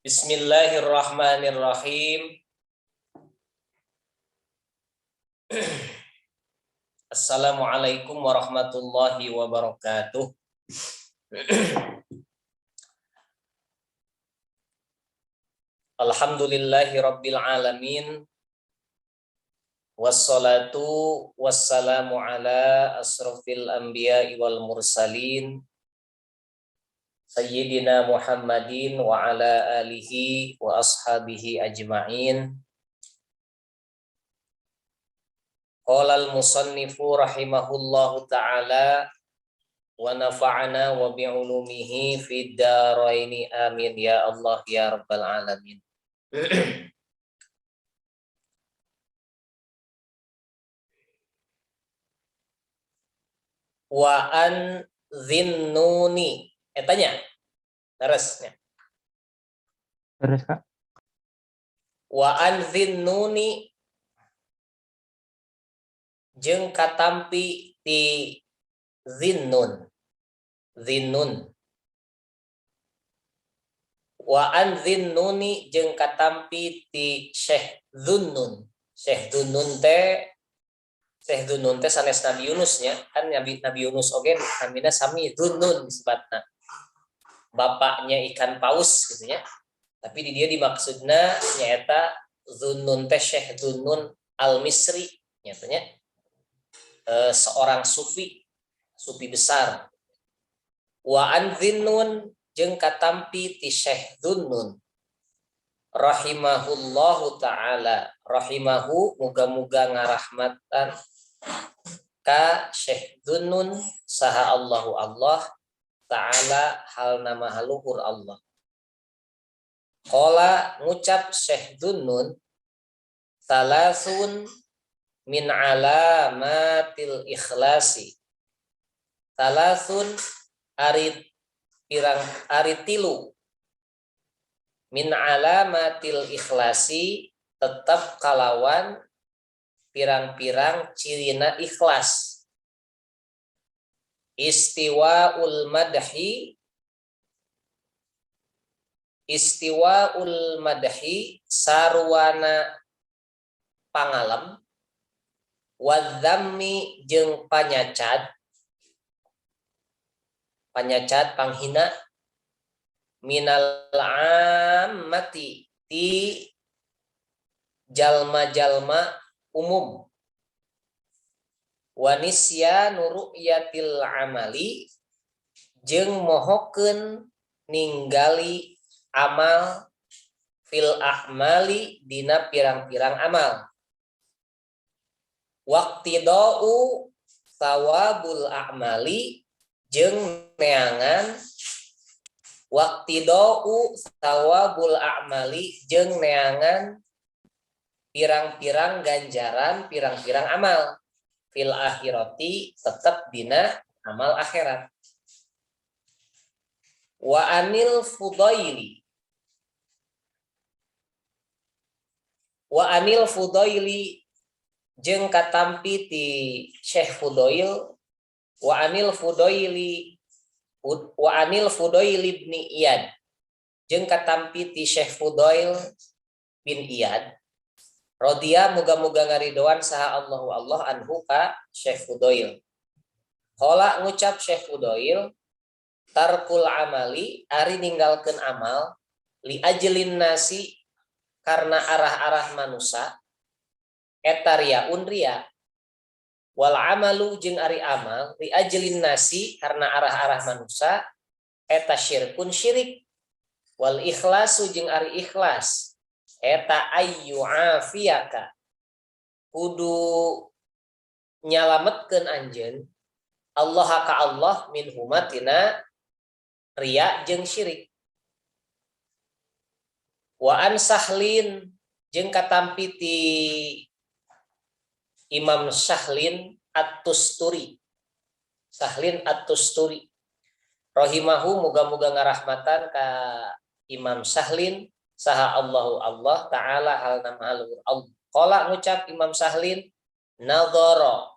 Bismillahirrahmanirrahim. Assalamualaikum warahmatullahi wabarakatuh. Alhamdulillahi rabbil alamin. Wassalatu wassalamu ala asrofil anbiya'i wal mursalin. Sayyidina Muhammadin wa ala alihi wa ashabihi ajma'in. Qala al-musannifu rahimahullahu ta'ala wa nafa'ana wa bi'ulumihi fid dharaini amin ya Allah ya rabbal alamin. Wa an zinnuni etanya terusnya. Terus Kak. Wa an zinnuni jeung katampi ti zinnun wa an zinnuni jeung katampi ti Syekh Dhunnun teh sanes Nabi Yunus nya kan Nabi Yunus oge namina sami Dhunnun disebutna bapaknya ikan paus gitu ya, tapi di dia dimaksudna nyaeta Dhunnun teh Syekh Dhunnun al-Misri nyatanya seorang sufi besar. Wa an zinnun jeung katampi ti Syekh Dhunnun rahimahullahu ta'ala, rahimahu muga-muga ngarahmatan ka Syekh Dhunnun saha Allahu Allah ta'ala hal nama haluhur Allah. Qala ngucap Syekh Dhunnun salasun min alamatil ikhlasi. Salasun ari tilu min alamatil ikhlasi tetap kalawan pirang-pirang cirina ikhlas. Istiwaul madhi sarwana pangalem wadzammi jeung panyacat panghina minal ammati ti jalma-jalma umum wa nisyanu ru'yatil amali jeung mohokeun ningali amal fil a'mali dina pirang-pirang amal. Waqtidau thawabul a'mali jeung neangan pirang-pirang ganjaran pirang-pirang amal fil akhirati tetap dina amal akhirat. Wa anil fudaili jeung katampi ti Syekh Fudail wa anil Fudail bin Iyad jeung katampi ti Syekh Fudail bin Iyad radhiya muga-muga ngaridoan saha Allahu Allah anhu ka Syekh Fudail. Qala ngucap Syekh Fudail tarkul amali ari ninggalkeun amal li ajlin nasi karena arah-arah manusia eta riaun ria wal amalu jeung ari amal li ajlin nasi karena arah-arah manusia eta syirkun syirik wal ikhlasu jeung ari ikhlas eta ayyu afiyaka kudu nyalametkeun anjeun Allah ka Allah min humatina ria jeung syirik. Wa an Sahlin jeung katampi ti Imam Sahlin At-Tusturi rahimahu muga-muga ngarahmatan ka Imam Sahlin saha Allahu Allah ta'ala hal nama haluhur Allah. Qala ngucap Imam Sahlin nadhara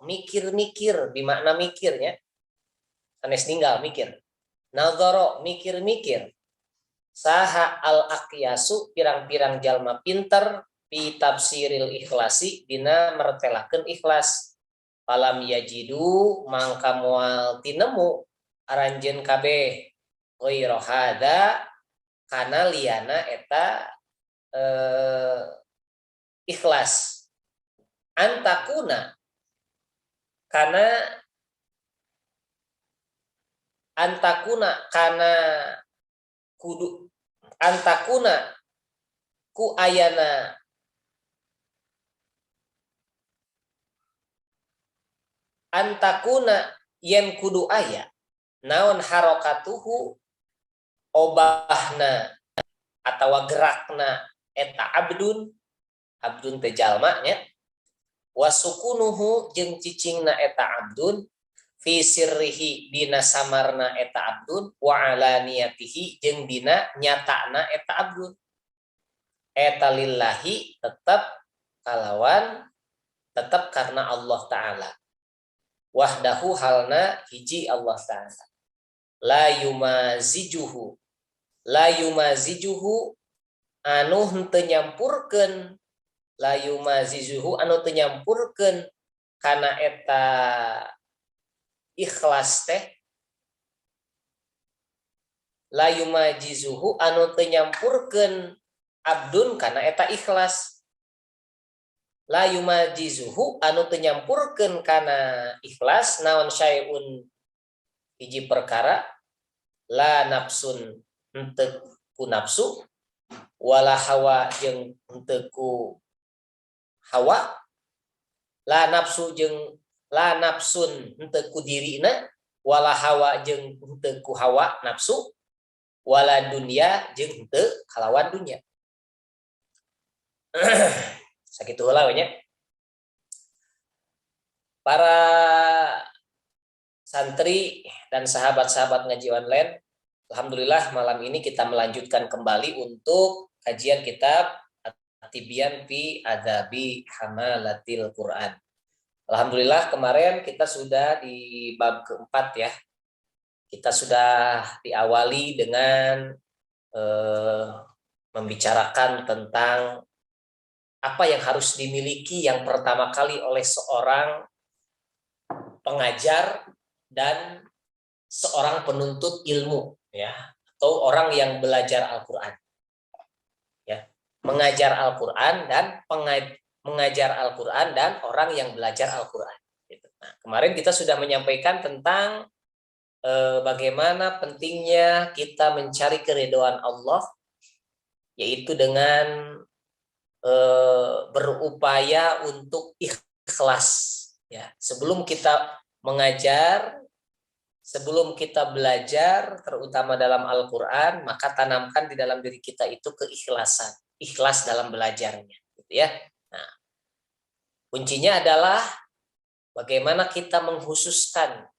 mikir-mikir bimakna mikirnya sanes ninggal mikir. Nadhara mikir-mikir saha al aqyasu pirang-pirang jalma pinter fi tafsiril ikhlasi dina mertelakeun ikhlas. Falam yajidu mangka moal tinemu aranjeun kabeh ghairu hada kana liana eta ikhlas. Antakuna kana kudu antakuna ku ayana antakuna yen kudu aya naon harokatuhu obahna atawa gerakna eta abdun teh jalma nya wasukunuhu jeung cicingna eta abdun fi sirrihi dina samarna eta abdun wa alaniyatihi jeung dina nyatana eta abdun eta lillahi tetap karena Allah taala wahdahu halna hiji Allah taala la yumazijuhu anu henteu nyampurkeun kana eta ikhlas teh la yumajizuhu anu teu nyampurkeun abdun kana eta ikhlas la yumajizuhu anu teu nyampurkeun kana ikhlas naon syai'un hiji perkara la nafsun henteu ku nafsu wala hawa jeung henteu ku hawa la nafsun henteu ku dirina wala hawa jeung henteu ku hawa nafsu wala dunya jeung henteu kalawan dunya. Sakitu heula we nya. Para santri dan sahabat-sahabat ngaji online, alhamdulillah malam ini kita melanjutkan kembali untuk kajian kitab At-Tibyan fi Adabi Hamalatil Quran. Alhamdulillah kemarin kita sudah di bab keempat ya. Kita sudah diawali dengan membicarakan tentang apa yang harus dimiliki yang pertama kali oleh seorang pengajar dan seorang penuntut ilmu ya, atau orang yang belajar Al-Qur'an. Ya, mengajar Al-Qur'an dan mengajar Al-Qur'an dan orang yang belajar Al-Qur'an gitu. Nah, kemarin kita sudah menyampaikan tentang bagaimana pentingnya kita mencari keridhaan Allah, yaitu dengan berupaya untuk ikhlas ya. Sebelum kita mengajar, sebelum kita belajar terutama dalam Al-Qur'an, maka tanamkan di dalam diri kita itu keikhlasan, ikhlas dalam belajarnya gitu ya. Nah, kuncinya adalah bagaimana kita menghususkan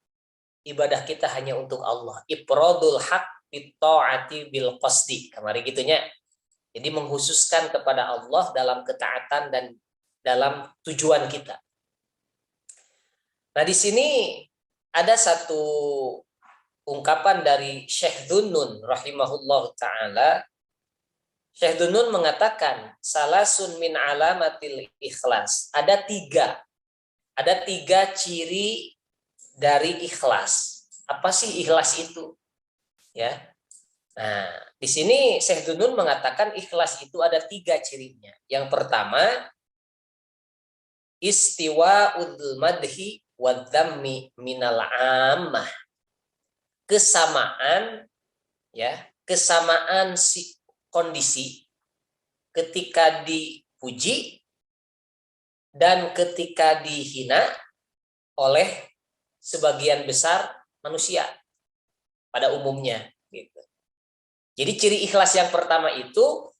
ibadah kita hanya untuk Allah. Ifradul haq bitta'ati bil qasdi. Kemarin gitunya. Jadi menghususkan kepada Allah dalam ketaatan dan dalam tujuan kita. Nah, di sini ada satu ungkapan dari Syekh Dhunnun rahimahullah ta'ala. Syekh Dhunnun mengatakan, salasun min alamatil ikhlas. Ada tiga ciri dari ikhlas. Apa sih ikhlas itu? Ya. Nah, di sini Syekh Dhunnun mengatakan ikhlas itu ada 3 cirinya. Yang pertama, istiwa'ul madhi wadzammi minal ammah. Kesamaan kondisi ketika dipuji dan ketika dihina oleh sebagian besar manusia pada umumnya gitu. Jadi ciri ikhlas yang pertama itu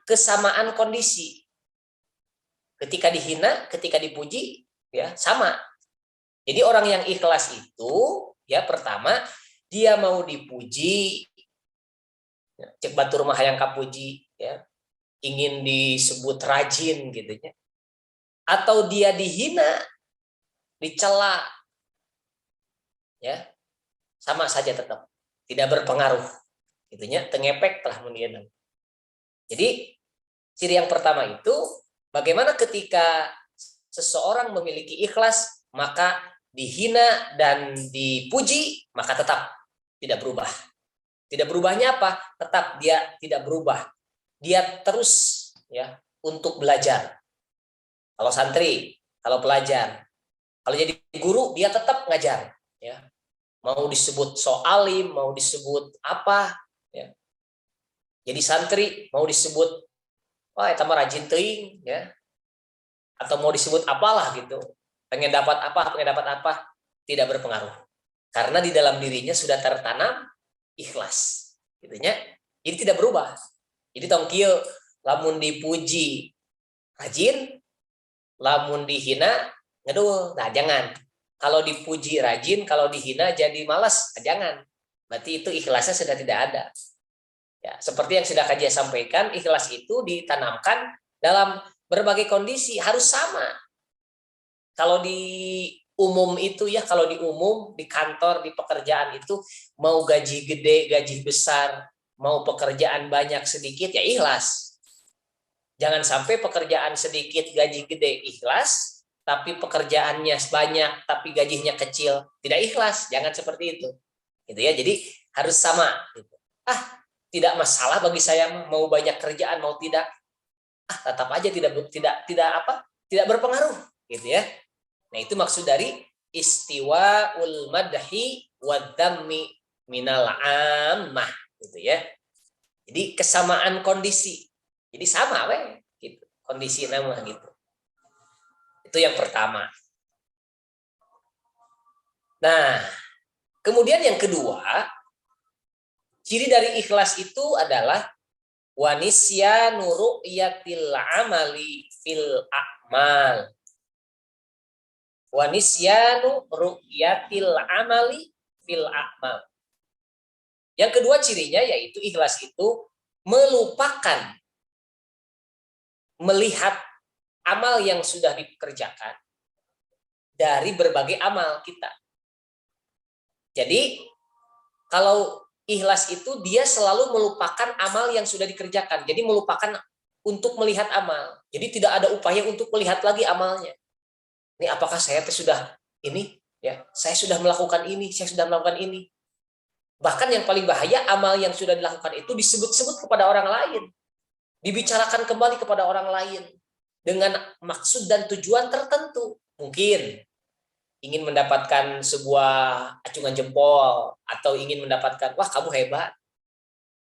kesamaan kondisi. Ketika dihina, ketika dipuji, ya sama. Jadi orang yang ikhlas itu, ya pertama dia mau dipuji, cek batur mah hayang kapuji, ya ingin disebut rajin gitu ya. Atau dia dihina, dicela, ya sama saja tetap tidak berpengaruh. Gitunya tengepek telah mendian. Jadi ciri yang pertama itu bagaimana ketika seseorang memiliki ikhlas maka dihina dan dipuji maka tetap tidak berubah. Tidak berubahnya apa? Tetap dia tidak berubah. Dia terus ya untuk belajar. Kalau santri, kalau pelajar, kalau jadi guru dia tetap ngajar ya. Mau disebut soalim, mau disebut apa ya. Jadi santri mau disebut wah eta mah rajin teuing ya. Atau mau disebut apalah gitu. Pengen dapat apa, tidak berpengaruh. Karena di dalam dirinya sudah tertanam ikhlas. Gitunya. Jadi tidak berubah. Jadi tong kieu lamun dipuji rajin, lamun dihina ngedul. Nah, jangan. Kalau dipuji rajin, kalau dihina jadi malas, nah, jangan. Berarti itu ikhlasnya sudah tidak ada. Ya, seperti yang sudah Kaji sampaikan, ikhlas itu ditanamkan dalam berbagai kondisi, harus sama. Kalau di umum itu ya, kalau di umum, di kantor, di pekerjaan itu, mau gaji gede, gaji besar, mau pekerjaan banyak sedikit, ya ikhlas. Jangan sampai pekerjaan sedikit, gaji gede, ikhlas, tapi pekerjaannya banyak, tapi gajinya kecil, tidak ikhlas. Jangan seperti itu. Gitu ya, jadi harus sama. Tidak masalah bagi saya mau banyak kerjaan, mau tidak. Tetap aja tidak berpengaruh. Gitu ya. Nah, itu maksud dari istiwaul madhi wadhammi minal ammah gitu ya. Jadi kesamaan kondisi. Jadi sama gitu. Kondisi nama gitu. Itu yang pertama. Nah, kemudian yang kedua, ciri dari ikhlas itu adalah wanisyanu ru'yatil amali fil a'mal. Wanisyanu ru'yatil amali fil a'mal. Yang kedua cirinya yaitu ikhlas itu melupakan melihat amal yang sudah dikerjakan dari berbagai amal kita. Jadi kalau ikhlas itu dia selalu melupakan amal yang sudah dikerjakan. Jadi melupakan untuk melihat amal. Jadi tidak ada upaya untuk melihat lagi amalnya. Ini apakah saya sudah ini ya, saya sudah melakukan ini, saya sudah melakukan ini. Bahkan yang paling bahaya amal yang sudah dilakukan itu disebut-sebut kepada orang lain. Dibicarakan kembali kepada orang lain dengan maksud dan tujuan tertentu. Mungkin ingin mendapatkan sebuah acungan jempol atau ingin mendapatkan wah kamu hebat.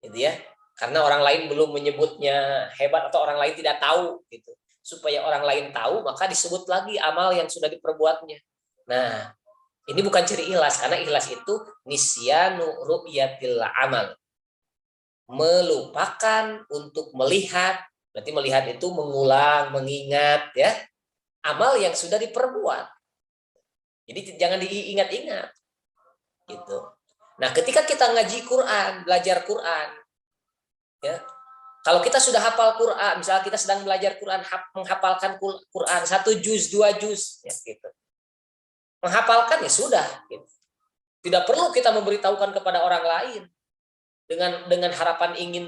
Gitu ya. Karena orang lain belum menyebutnya hebat atau orang lain tidak tahu gitu. Supaya orang lain tahu, maka disebut lagi amal yang sudah diperbuatnya. Nah, ini bukan ciri ikhlas, karena ikhlas itu nisyanu ru'yatil amal. Melupakan untuk melihat, berarti melihat itu mengulang, mengingat ya, amal yang sudah diperbuat. Jadi jangan diingat-ingat. Gitu. Nah, ketika kita ngaji Quran, belajar Quran, ya, kalau kita sudah hafal Quran, misalnya kita sedang belajar Quran, menghafalkan Quran 1 juz, 2 juz, ya gitu. Menghafalkan ya sudah. Gitu. Tidak perlu kita memberitahukan kepada orang lain dengan harapan ingin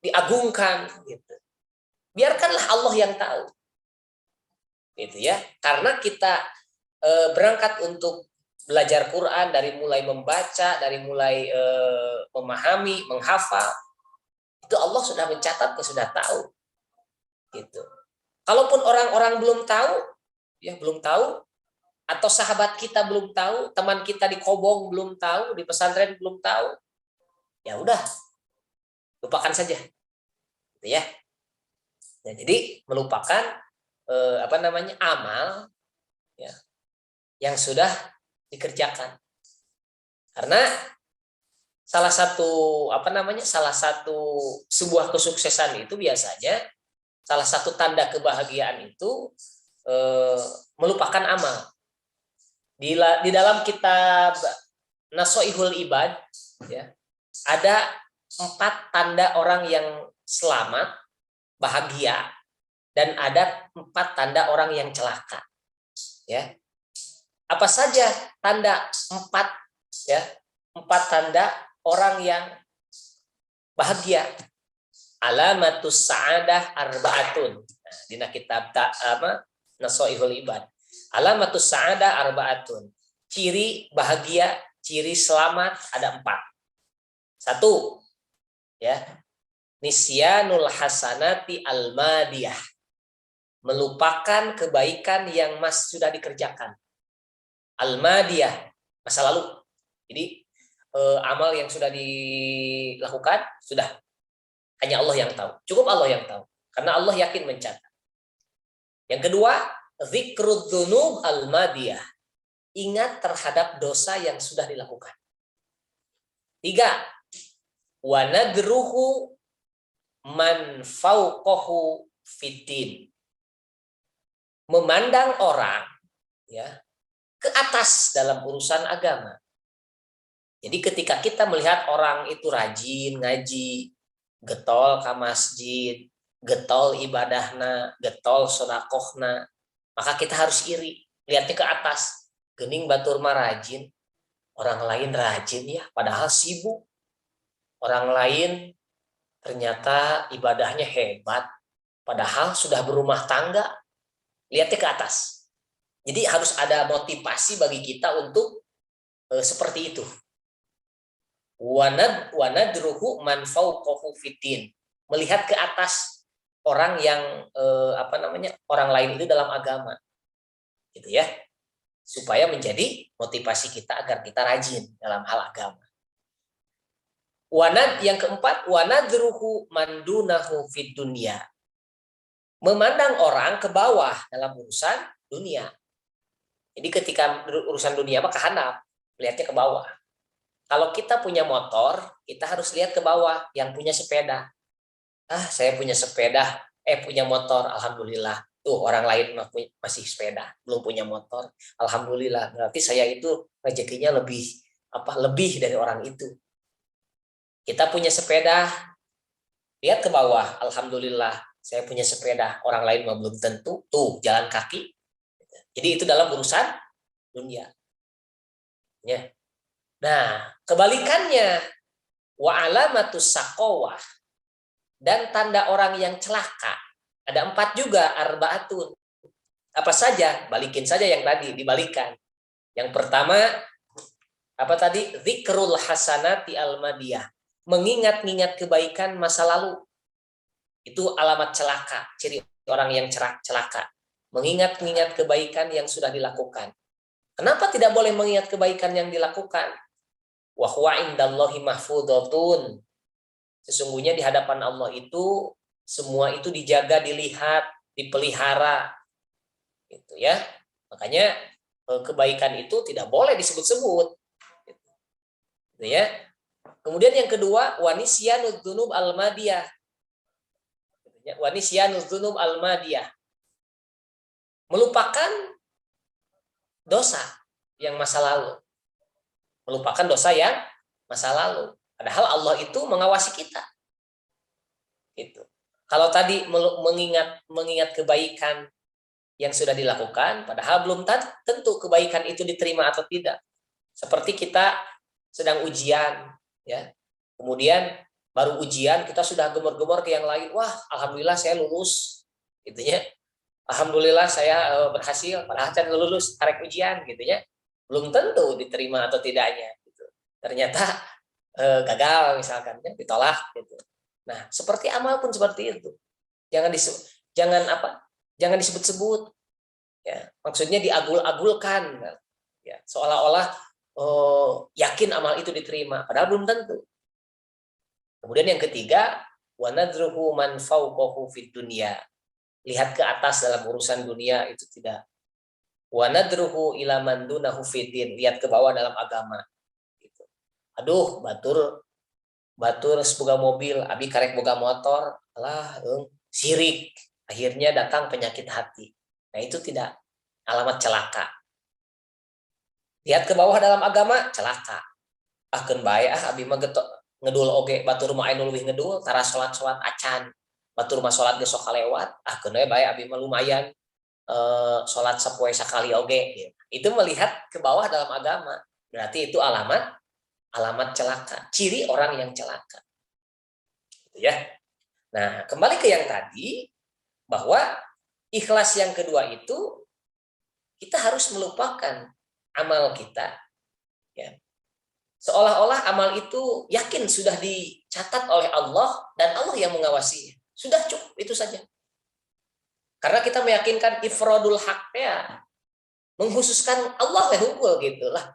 diagungkan. Gitu. Biarkanlah Allah yang tahu. Gitu ya. Karena kita berangkat untuk belajar Quran dari mulai membaca, dari mulai memahami, menghafal. Itu Allah sudah mencatat, sudah tahu. Gitu. Kalaupun orang-orang belum tahu, atau sahabat kita belum tahu, teman kita di Kobong belum tahu, di pesantren belum tahu, ya udah, lupakan saja. Gitu ya. Nah, jadi melupakan amal ya, yang sudah dikerjakan. Karena salah satu sebuah kesuksesan itu biasanya salah satu tanda kebahagiaan itu melupakan amal. Di dalam kitab Nasoihul Ibad ya, ada 4 tanda orang yang selamat, bahagia, dan ada 4 tanda orang yang celaka. Ya. Apa saja tanda 4 ya? 4 tanda orang yang bahagia. Alamatus sa'adah arba'atun. Nah, dina kitab Nasoihul Ibad. Alamatus sa'adah arba'atun. Ciri bahagia, ciri selamat ada 4. 1, ya, nisyanul hasanati almadiyah, melupakan kebaikan yang sudah dikerjakan. Almadiyah, masa lalu. Jadi amal yang sudah dilakukan sudah hanya Allah yang tahu. Cukup Allah yang tahu. Karena Allah yakin mencatat. Yang kedua, zikrud dzunub almadiyah, ingat terhadap dosa yang sudah dilakukan. 3, wa nadruhu man fauqahu fiddin, memandang orang ya ke atas dalam urusan agama. Jadi ketika kita melihat orang itu rajin ngaji, getol ke masjid, getol ibadahna, getol sedekahna, maka kita harus iri, lihatnya ke atas. Geuning batur mah rajin, orang lain rajin ya, padahal sibuk. Orang lain ternyata ibadahnya hebat, padahal sudah berumah tangga. Lihatnya ke atas. Jadi harus ada motivasi bagi kita untuk seperti itu. Wanadruhu man fauqahu fitin, melihat ke atas orang yang orang lain itu dalam agama, gitu ya, supaya menjadi motivasi kita agar kita rajin dalam hal agama. Yang keempat, wanadruhu mandunahu fid dunya, memandang orang ke bawah dalam urusan dunia. Jadi ketika urusan dunia mah kahanap, lihatnya ke bawah. Kalau kita punya motor, kita harus lihat ke bawah. Yang punya sepeda, saya punya sepeda, punya motor, alhamdulillah. Tuh orang lain masih sepeda, belum punya motor, alhamdulillah. Berarti saya itu rezekinya lebih dari orang itu. Kita punya sepeda, lihat ke bawah, alhamdulillah, saya punya sepeda, orang lain mah belum tentu. Tuh jalan kaki. Jadi itu dalam urusan dunia. Ya. Nah, kebalikannya, wa alamatus saqawah, dan tanda orang yang celaka. Ada 4 juga, arbaatun. Apa saja? Balikin saja yang tadi, dibalikan. Yang pertama, apa tadi? Zikrul hasanati almadiyah, mengingat-ingat kebaikan masa lalu. Itu alamat celaka, ciri orang yang celaka. Mengingat-ingat kebaikan yang sudah dilakukan. Kenapa tidak boleh mengingat kebaikan yang dilakukan? Wa huwa indallahi mahfudhatun. Sesungguhnya di hadapan Allah itu semua itu dijaga, dilihat, dipelihara. Gitu ya. Makanya kebaikan itu tidak boleh disebut-sebut. Gitu ya. Kemudian yang kedua, wanisyanudz dzunub almadiyah. Wanisyanudz dzunub almadiyah, melupakan dosa yang masa lalu. Melupakan dosa yang masa lalu. Padahal Allah itu mengawasi kita. Gitu. Kalau tadi mengingat kebaikan yang sudah dilakukan, padahal belum tentu kebaikan itu diterima atau tidak. Seperti kita sedang ujian, ya. Kemudian baru ujian kita sudah gemor-gemor ke yang lain. Wah, alhamdulillah saya lulus, gitu ya. Alhamdulillah saya berhasil, padahal saya lulus tarik ujian, gitu ya. Belum tentu diterima atau tidaknya. Gitu. Ternyata gagal misalkan, ya, ditolak. Gitu. Nah, seperti amal pun seperti itu. Jangan disebut-sebut. Ya, maksudnya diagul-agulkan. Ya, seolah-olah yakin amal itu diterima, padahal belum tentu. Kemudian yang ketiga, wa nadruhu man fawqahu fid dunya. Lihat ke atas dalam urusan dunia itu tidak. Wa nadruhu ila man dunahu fiddin. Lihat ke bawah dalam agama. Gitu. Aduh, batur semoga mobil, abi karek boga motor, sirik. Akhirnya datang penyakit hati. Nah, itu tidak, alamat celaka. Lihat ke bawah dalam agama, celaka. Akeun bae abi mah ngedul oge, batur mah anu leuwih ngedul, tara salat acan. Batur mah salat geus sok kalewat, keun bae abi mah lumayan salat sapoe sakali oge. Gitu. Itu melihat ke bawah dalam agama. Berarti itu alamat alamat celaka, ciri orang yang celaka. Gitu ya. Nah, kembali ke yang tadi, bahwa ikhlas yang kedua itu kita harus melupakan amal kita, ya. Seolah-olah amal itu yakin sudah dicatat oleh Allah dan Allah yang mengawasinya. Sudah cukup itu saja. Karena kita meyakinkan ifradul haq ya, mengkhususkan Allah ya hukum gitu lah.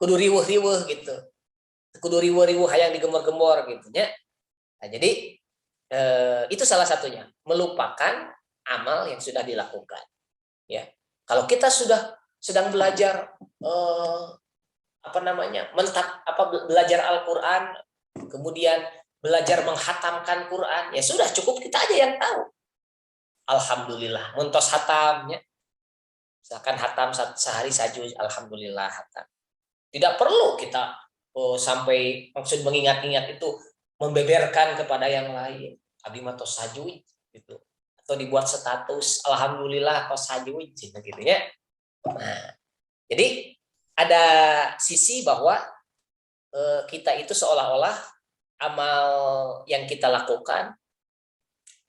Kudu riweuh-riweuh gitu. Kudu riweuh-riweuh hayang digemor-gemor gitu nya. Nah, jadi itu salah satunya, melupakan amal yang sudah dilakukan. Ya, kalau kita sudah sedang belajar belajar Al-Quran, kemudian belajar menghatamkan Quran, ya sudah cukup kita aja yang tahu. Alhamdulillah, muntos hatamnya. Misalkan hatam sehari saju, alhamdulillah hatam. Tidak perlu kita sampai maksud mengingat-ingat itu membeberkan kepada yang lain. Abi mah tos sajuj gitu. Atau dibuat status alhamdulillah tos sajuj gitu ya. Nah, jadi ada sisi bahwa kita itu seolah-olah amal yang kita lakukan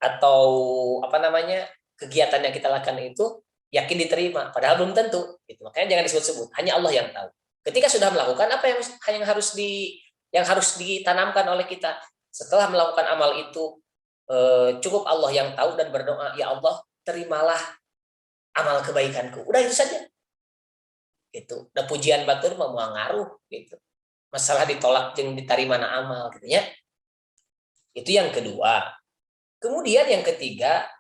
atau kegiatan yang kita lakukan itu yakin diterima, padahal belum tentu gitu. Makanya jangan disebut-sebut, hanya Allah yang tahu. Ketika sudah melakukan, apa yang harus ditanamkan oleh kita setelah melakukan amal itu, cukup Allah yang tahu dan berdoa, ya Allah terimalah amal kebaikanku, udah itu saja gitu. Dan pujian batur mau ngaruh gitu, masalah ditolak jeung diterima amal gitu ya. Itu yang kedua. Kemudian yang ketiga,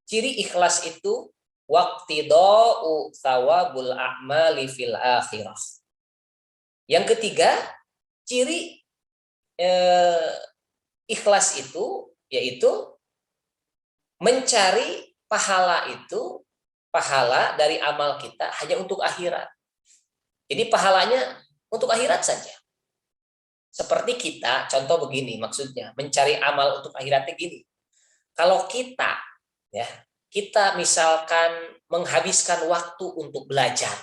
ciri ikhlas itu waqtidau thawabul a'mali fil akhirah. Yang ketiga, ciri ikhlas itu yaitu mencari pahala dari amal kita hanya untuk akhirat. Jadi pahalanya untuk akhirat saja. Seperti kita, contoh begini maksudnya, mencari amal untuk akhiratnya gini. Kalau kita misalkan menghabiskan waktu untuk belajar,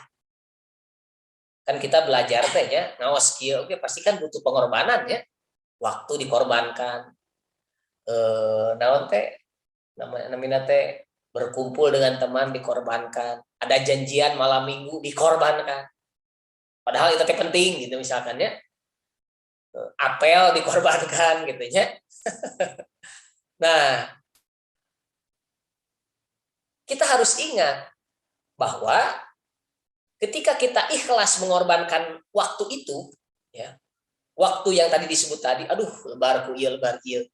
kan kita belajar teh ya, ngawas kieu oke pasti kan butuh pengorbanan ya, waktu dikorbankan, naon teh namanya teh berkumpul dengan teman dikorbankan, ada janjian malam minggu dikorbankan, padahal itu teh penting gitu misalkan ya, apel dikorbankan gitu ya. Nah, kita harus ingat bahwa ketika kita ikhlas mengorbankan waktu itu, ya, waktu yang tadi disebut tadi, aduh lebar ieu,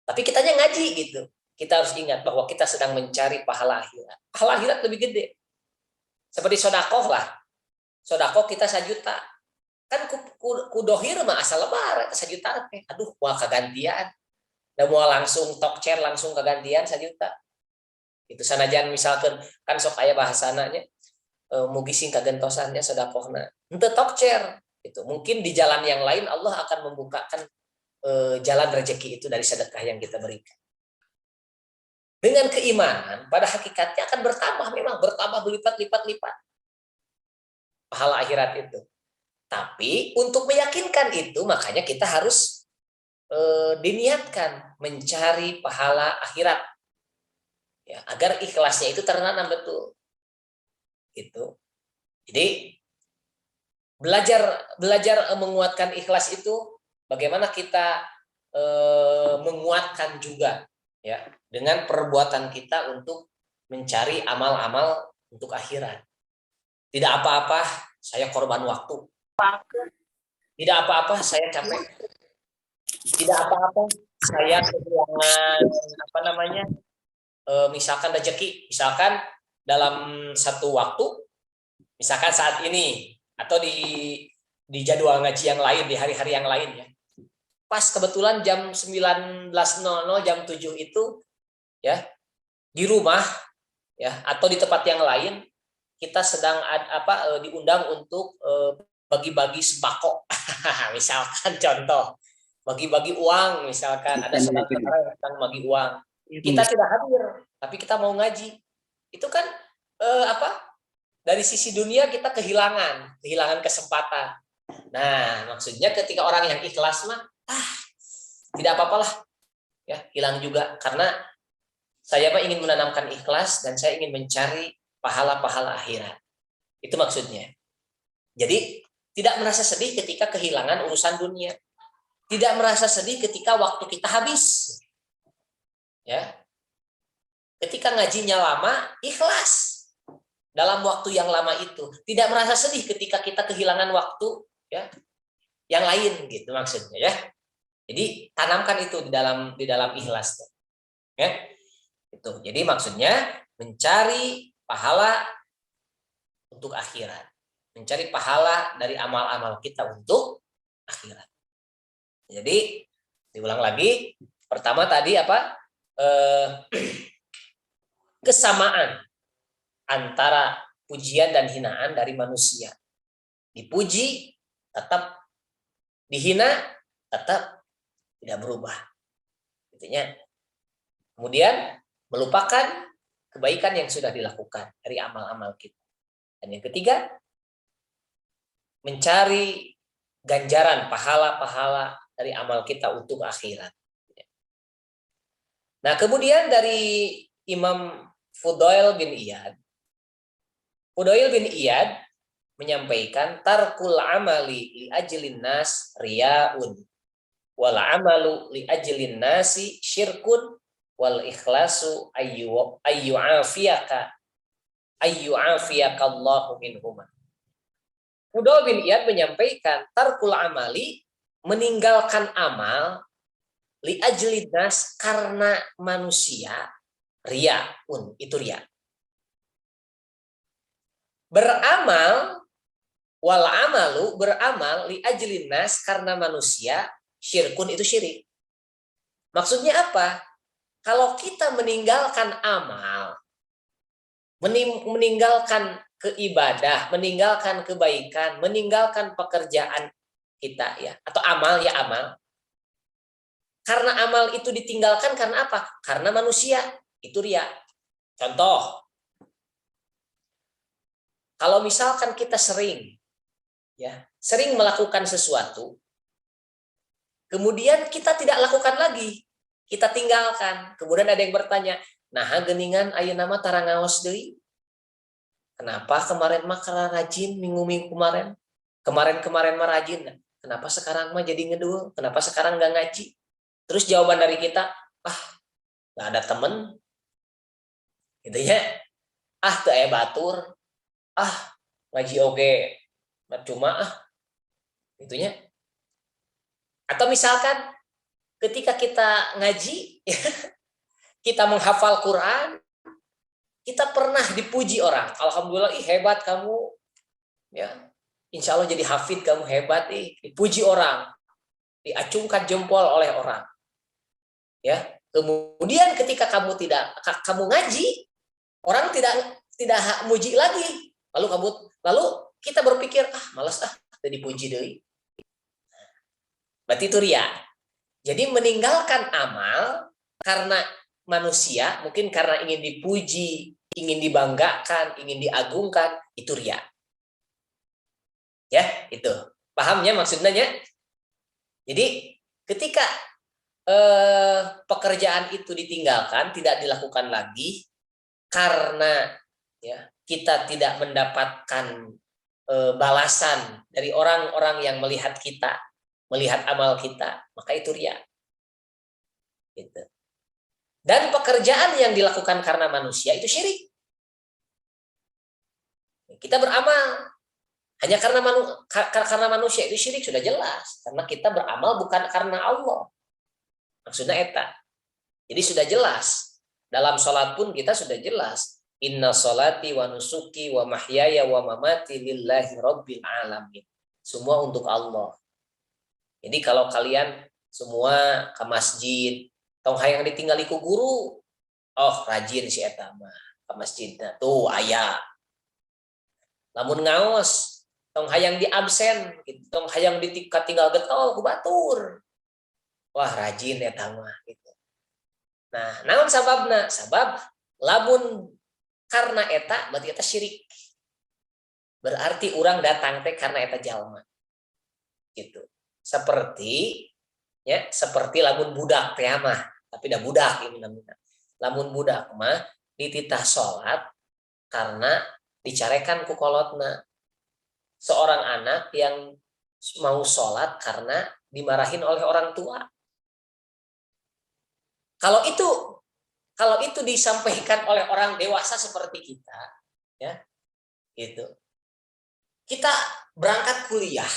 tapi kitanya ngaji gitu. Kita harus ingat bahwa kita sedang mencari pahala akhirat. Pahala akhirat lebih gede. Seperti sodakoh lah. Sodakoh kita 1 juta. Kan ku dohir mah asal lebar 1 juta. Aduh, mau kegantian. Dan mau langsung tokcer langsung kegantian 1 juta. Itu sanajan misalkan kan sok aya bahasananya mugi sing kagentosannya sedekahna henteu tokcer itu mungkin di jalan yang lain Allah akan membukakan jalan rezeki itu dari sedekah yang kita berikan dengan keimanan pada hakikatnya akan bertambah berlipat-lipat pahala akhirat itu. Tapi untuk meyakinkan itu makanya kita harus diniatkan mencari pahala akhirat ya, agar ikhlasnya itu tertanam betul. Gitu. Jadi belajar menguatkan ikhlas itu bagaimana kita menguatkan juga ya dengan perbuatan kita untuk mencari amal-amal untuk akhirat. Tidak apa-apa saya korban waktu. Tidak apa-apa saya capek. Tidak apa-apa saya kehilangan misalkan rezeki, misalkan dalam satu waktu, misalkan saat ini atau di jadwal ngaji yang lain, di hari-hari yang lain ya. Pas kebetulan jam 19.00 jam 7 itu ya di rumah ya atau di tempat yang lain kita sedang diundang untuk bagi-bagi sembako. Misalkan contoh, bagi-bagi uang misalkan ada saudara-saudara yang sedang bagi uang. Kita tidak hadir, tapi kita mau ngaji. Itu kan dari sisi dunia kita kehilangan kesempatan. Nah, maksudnya ketika orang yang ikhlas mah tidak apa-apalah ya, hilang juga karena saya mah ingin menanamkan ikhlas dan saya ingin mencari pahala-pahala akhirat. Itu maksudnya. Jadi tidak merasa sedih ketika kehilangan urusan dunia. Tidak merasa sedih ketika waktu kita habis. Ya. Ketika ngajinya lama, ikhlas dalam waktu yang lama itu. Tidak merasa sedih ketika kita kehilangan waktu ya yang lain gitu maksudnya ya. Jadi tanamkan itu di dalam ikhlas. Ya. Itu. Jadi maksudnya mencari pahala untuk akhirat. Mencari pahala dari amal-amal kita untuk akhirat. Jadi diulang lagi. Pertama tadi apa? Kesamaan antara pujian dan hinaan dari manusia. Dipuji tetap, dihina tetap tidak berubah. Intinya. Kemudian melupakan kebaikan yang sudah dilakukan dari amal-amal kita. Dan yang ketiga, mencari ganjaran pahala-pahala dari amal kita untuk akhirat. Nah, kemudian dari Imam Fudail bin Iyad. Fudail bin Iyad menyampaikan tarkul amali li ajlin nas riyaun wal amalu li ajlin nasi syirkun wal ikhlasu ayyu'afiyaka Allahu minhuma. Fudail bin Iyad menyampaikan tarkul amali, meninggalkan amal, li ajlin nas, karena manusia, riyaun, itu riya. Beramal, wal amalu, beramal, li ajlin nas, karena manusia, syirkun, itu syirik. Maksudnya apa? Kalau kita meninggalkan amal, meninggalkan keibadah, meninggalkan kebaikan, meninggalkan pekerjaan kita ya, atau amal ya amal. Karena amal itu ditinggalkan karena apa? Karena manusia, itu riya. Contoh, kalau misalkan kita sering melakukan sesuatu, kemudian kita tidak lakukan lagi, kita tinggalkan. Kemudian ada yang bertanya, nah geningan ayeuna mah tara ngaos deui. Kenapa kemarin mah karena rajin minggu-minggu kemarin mah rajin. Kenapa sekarang mah jadi ngedul? Kenapa sekarang nggak ngaji? Terus jawaban dari kita, nggak ada temen, gitu ya. Teu aya batur, ngaji oge, cuma itunya. Atau misalkan ketika kita ngaji, kita menghafal Quran, kita pernah dipuji orang. Alhamdulillah, hebat kamu. Ya, insya Allah jadi hafid kamu hebat. Dipuji orang. Diacungkan jempol oleh orang. Ya, kemudian ketika kamu ngaji, orang tidak muji lagi. Lalu kita berpikir, malas dipuji deui. Berarti itu riya. Jadi meninggalkan amal karena manusia, mungkin karena ingin dipuji, ingin dibanggakan, ingin diagungkan, itu riya. Ya, itu. Pahamnya maksudnya? Jadi ketika pekerjaan itu ditinggalkan, tidak dilakukan lagi karena kita tidak mendapatkan balasan dari orang-orang yang melihat kita, melihat amal kita, maka itu riya. Gitu. Dan pekerjaan yang dilakukan karena manusia itu syirik. Kita beramal hanya karena manusia, itu syirik, sudah jelas. Karena kita beramal bukan karena Allah. Maksudnya eta. Jadi sudah jelas. Dalam sholat pun kita sudah jelas. Inna sholati wa nusuki wa mahyaya wa mamati lillahi rabbil alamin. Semua untuk Allah. Jadi kalau kalian semua ke masjid, tong hayang ditinggali ku guru, rajin si eta mah ke masjidna tuh aya. Lamun ngaos, tong hayang di absen, tong hayang ditinggal getol ku batur. Wah, rajin eta mah gitu. Nah, naon sababna? Sabab lamun karena eta berarti eta syirik. Berarti urang datang teh karena eta jalma. gitu. Seperti lamun budak teh mah, tapi dah budak ini namanya. Lamun budak mah dititah salat karena dicarekan ku kolotna. Seorang anak yang mau sholat karena dimarahin oleh orang tua. Kalau itu disampaikan oleh orang dewasa seperti kita, ya, gitu. Kita berangkat kuliah,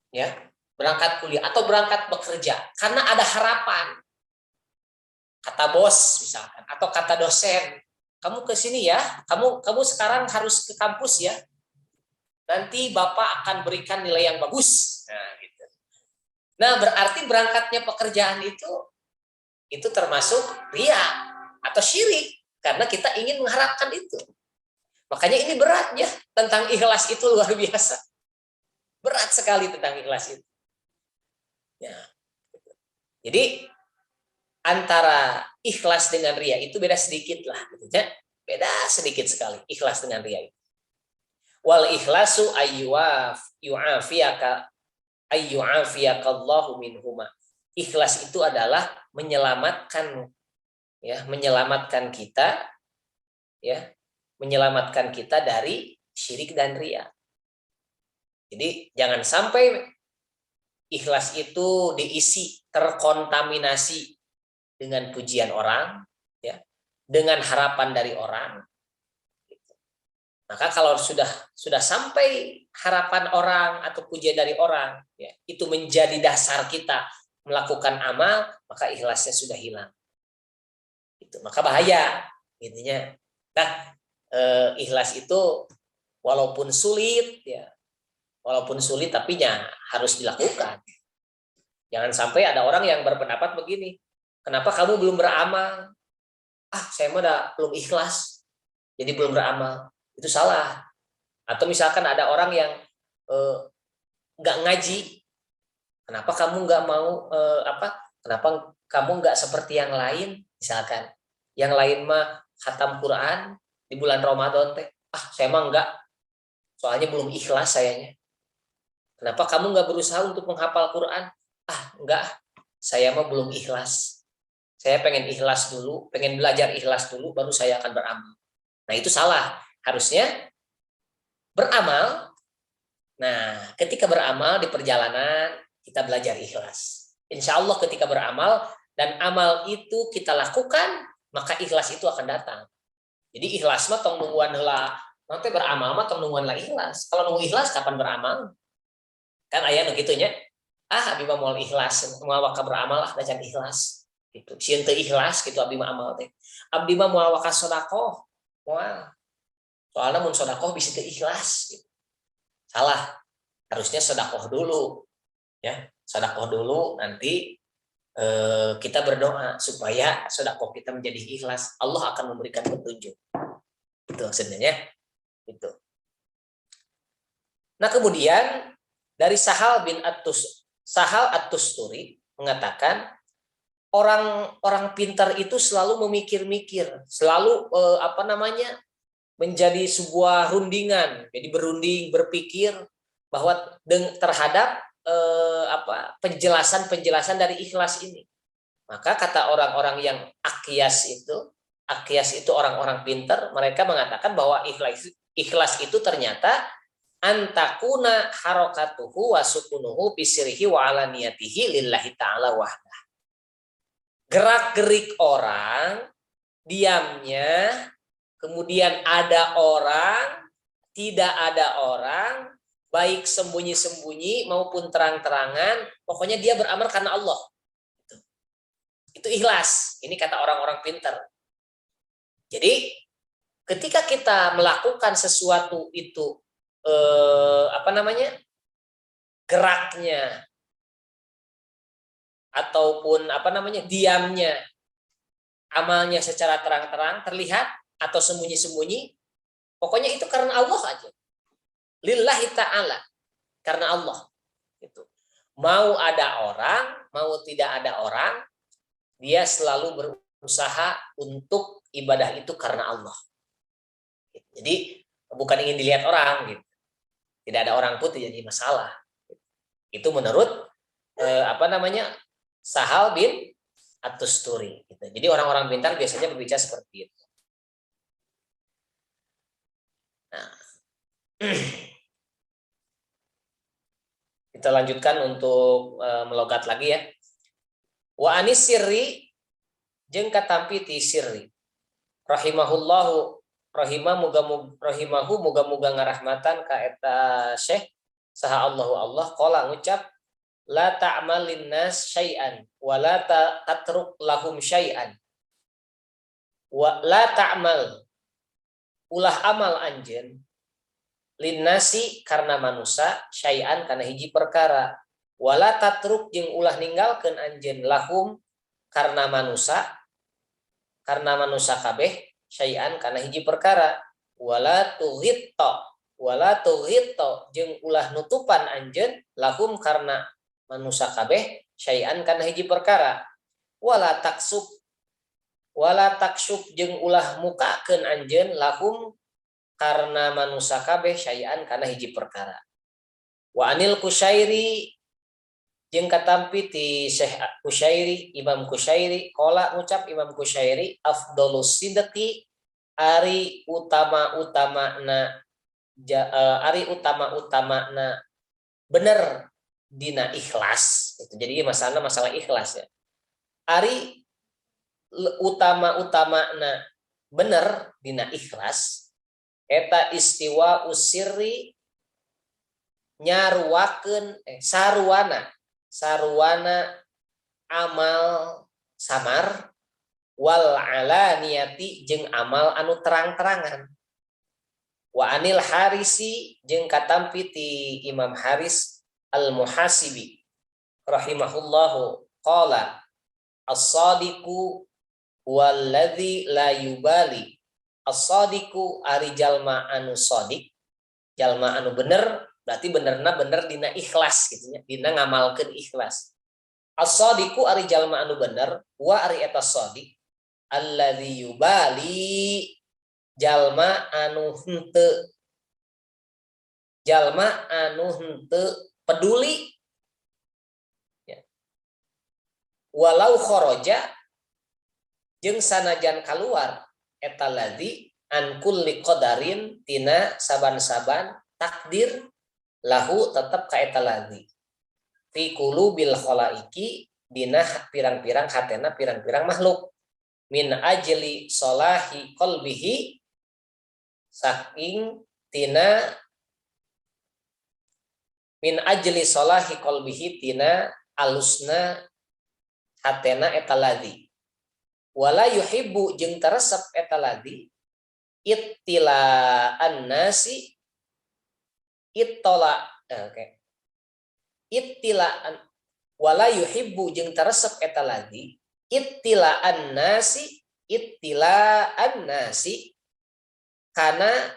ya, berangkat kuliah atau berangkat bekerja karena ada harapan. Kata bos misalkan atau kata dosen, kamu ke sini ya, kamu sekarang harus ke kampus ya. Nanti Bapak akan berikan nilai yang bagus. Nah, gitu. Nah, berarti berangkatnya pekerjaan itu termasuk ria atau syirik karena kita ingin mengharapkan itu. Makanya ini berat ya, tentang ikhlas itu luar biasa. Berat sekali tentang ikhlas itu. Ya. Jadi antara ikhlas dengan ria itu beda sedikit lah, gitu ya. Beda sedikit sekali ikhlas dengan ria itu. Wal ikhlasu ayyu'afiyakallahu minhuma. Ikhlas itu adalah menyelamatkan kita, ya, menyelamatkan kita dari syirik dan ria. Jadi jangan sampai ikhlas itu diisi terkontaminasi dengan pujian orang, ya, dengan harapan dari orang. Maka kalau sudah sampai harapan orang atau pujian dari orang, ya, itu menjadi dasar kita melakukan amal, maka ikhlasnya sudah hilang. Itu maka bahaya, intinya. Nah, ikhlas itu walaupun sulit, ya, walaupun sulit tapi harus dilakukan. Jangan sampai ada orang yang berpendapat begini, kenapa kamu belum beramal? Saya mah belum ikhlas, jadi belum beramal. Itu salah. Atau misalkan ada orang yang nggak ngaji, kenapa kamu nggak mau kenapa kamu nggak seperti yang lain, misalkan yang lain mah khatam Quran di bulan Ramadan teh, saya mah nggak, soalnya belum ikhlas sayanya. Kenapa kamu nggak berusaha untuk menghafal Quran? Enggak, saya mah belum ikhlas, saya pengen ikhlas dulu, pengen belajar ikhlas dulu baru saya akan beramal. Nah itu salah. Harusnya beramal. Nah, ketika beramal di perjalanan, kita belajar ikhlas. Insya Allah ketika beramal dan amal itu kita lakukan, maka ikhlas itu akan datang. Jadi ikhlas mah tong nungguan heula, nanti beramal mah tong nungguan lah ikhlas. Kalau nunggu ikhlas kapan beramal? Kan aya nu kitu nya. Abi mah moal ikhlas, moal waka beramal lah dacan ikhlas. Gitu. Sieun teu ikhlas gitu abi mah amal teh. Abdi mah moal waka sedekah, moal. Soalnya mun sedekah bisa teu ikhlas gitu. Salah. Harusnya sedekah dulu. Ya, sedekah dulu nanti kita berdoa supaya sedekah kita menjadi ikhlas. Allah akan memberikan petunjuk. Itu sebenarnya itu. Nah, kemudian dari Sahal At-Tusturi mengatakan orang pintar itu selalu memikir-mikir, selalu menjadi sebuah rundingan, jadi berunding, berpikir bahwa terhadap penjelasan dari ikhlas ini. Maka kata orang-orang yang akyas itu orang-orang pintar, mereka mengatakan bahwa ikhlas itu ternyata antakuna harokatuhu wa sukunuhu bisirihi wa alaniyatihi lillahi ta'ala wahdah. Gerak-gerik orang, diamnya, kemudian ada orang, tidak ada orang, baik sembunyi-sembunyi maupun terang-terangan, pokoknya dia beramal karena Allah. Itu ikhlas. Ini kata orang-orang pintar. Jadi ketika kita melakukan sesuatu itu geraknya ataupun diamnya, amalnya secara terang-terang terlihat atau sembunyi-sembunyi, pokoknya itu karena Allah aja. Lillahi ta'ala, karena Allah. Gitu. Mau ada orang, mau tidak ada orang, dia selalu berusaha untuk ibadah itu karena Allah. Jadi bukan ingin dilihat orang, gitu. Tidak ada orang pun tidak jadi masalah. Itu menurut Sahal bin At-Tusturi gitu. Jadi orang-orang pintar biasanya berbicara seperti itu. Nah, kita lanjutkan untuk melogat lagi ya. Wa anis sirri jeung katampi ti sirri. Rahimahullahu rahimahu muga-muga ngarahmatan ka eta Syekh saha Allah qala ngucap la ta'malin nas syai'an wa la tatruk lahum syai'an wa la ta'mal ulah amal anjeun linnasi karena manusia syai'an kana hiji perkara wala tatruk jeung ulah ninggalkeun anjeun lahum karena manusia kabeh syai'an kana hiji perkara wala tughitta jeung ulah nutupan anjeun lahum karena manusia kabeh syai'an kana hiji perkara wala taksub jeung ulah mukakeun anjeun lahum karena manusia kabeh syai'an kana hiji perkara. Wa anil Kusyairi jeung katampi ti Syekh Kusyairi, Imam Kusyairi qala ngucap Imam Kusyairi afdhalus sidqi ari utama-utamana bener dina ikhlas itu. Jadi masalah ikhlas ya. Ari utama-utamana bener dina ikhlas eta istiwa usirri nyaruakeun saruana amal samar wal alaniyati jeung amal anu terang-terangan. Wa anil Harisi jeung katampi ti Imam Haris Al-Muhasibi rahimahullahu qala as-sadiqu walladzi la yubali. As-sadiqu ari jalma anu shadiq, jalma anu bener, berarti benerna bener dina ikhlas gitu nya, dina ngamalkeun ikhlas. As-sadiqu ari jalma anu bener, wa ari eta shadiq alladzi yubali jalma anu henteu peduli ya. Walau kharaja jeung sanajan kaluar eta ladzi an kulli qadarin tina saban-saban takdir lahu tetep ka eta ladzi fi qulubil khalaiki dina pirang-pirang hatena pirang-pirang makhluk min ajli salahi qalbihi saking tina min ajli salahi qalbihi tina alusna hatena eta ladzi wala yuhibbu jeung taresep eta ladzi ittila'an nasi ittila'an wala yuhibbu jeung taresep eta ladzi ittila'an nasi kana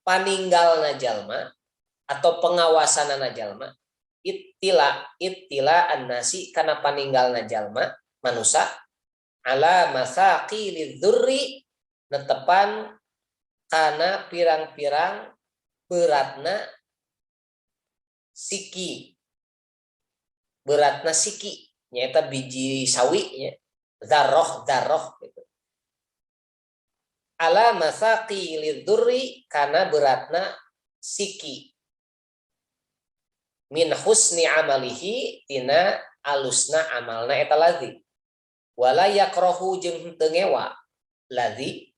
paninggalna jalma atau pengawasanana jalma ittila'an nasi kana paninggalna jalma manusia ala masaqilid dzurri netepan kana pirang-pirang beratna siki nyaeta biji sawi nya dzarrah gitu. Ala masaqilid dzurri kana beratna siki min husni amalihi tina alusna amalna eta ladzi wala yakrahu jeung henteu ngewa ladzi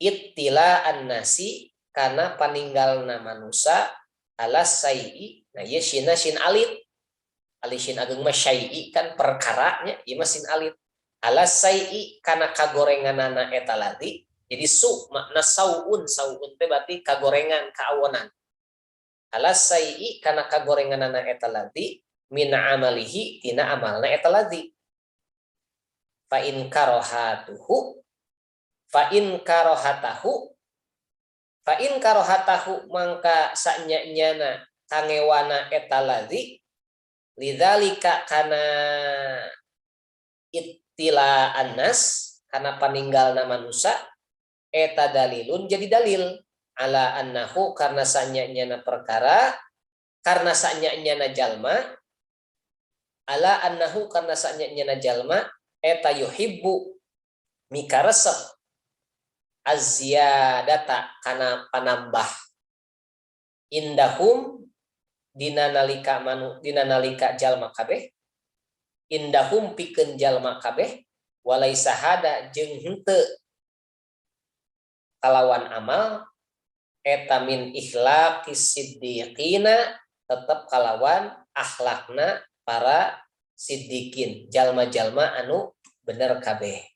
ittila'an nasi kana paninggalna manusia ala syai'i. Nah ieu shin alit shin ageng mah syai'i kan perkaranya ieu mah shin alit ala syai'i kana kagorenganana eta ladzi. Jadi makna sauun teh berarti kagorengan kaawonan. Ala syai'i kana kagorenganana eta ladzi min amalihi tina amalna eta ladzi. Fa in karohatahu mangka sanyanyana kangewana eta ladzi lidzalika kana ittila'an nas kana paninggalna manusia eta dalilun jadi dalil ala annahu karena sanyanyana perkara karena sanyanya jalma, ala annahu karena sanyanya jalma eta yuhibbu mikaresep azyadata kana panambah indahum dina nalika jalma kabeh, indahum pikeun jalma kabeh, walaisa hada jeung henteu kalawan amal eta min ikhlaqis siddiqina tetep kalawan akhlakna para siddiqin, jalma-jalma anu bener kabeh.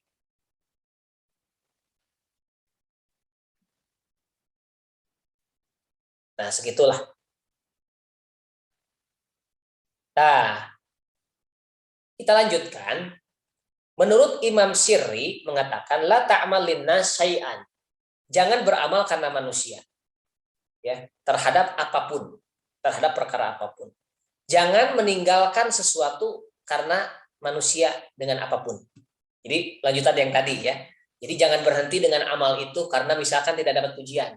Nah, segitulah. Nah, kita lanjutkan. Menurut Imam Sirri mengatakan la ta'mal linnas syai'an. Jangan beramal karena manusia. Ya, terhadap apapun, terhadap perkara apapun. Jangan meninggalkan sesuatu karena manusia dengan apapun. Jadi lanjutan yang tadi ya. Jadi jangan berhenti dengan amal itu karena misalkan tidak dapat pujian.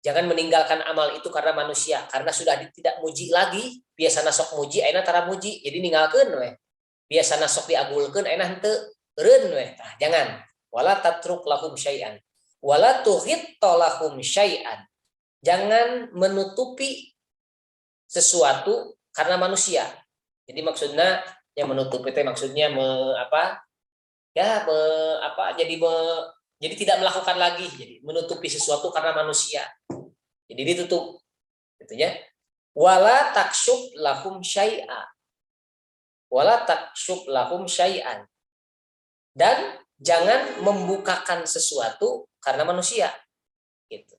Jangan meninggalkan amal itu karena manusia, karena sudah tidak muji lagi, biasana sok muji ayeuna tara muji, jadi ninggalkeun we. Biasana sok diagulkeun ayeuna henteu eureun we. Nah, jangan. Wala tatruk lahum syai'an. Wala tuhit lahum syai'an. Jangan menutupi sesuatu karena manusia. Jadi maksudnya yang menutupi itu maksudnya jadi tidak melakukan lagi, jadi menutupi sesuatu karena manusia. Jadi ditutup, gitu ya. Wala taksyub lahum syai'a. Wala taksyub lahum syai'an. Dan jangan membukakan sesuatu karena manusia. Gitu.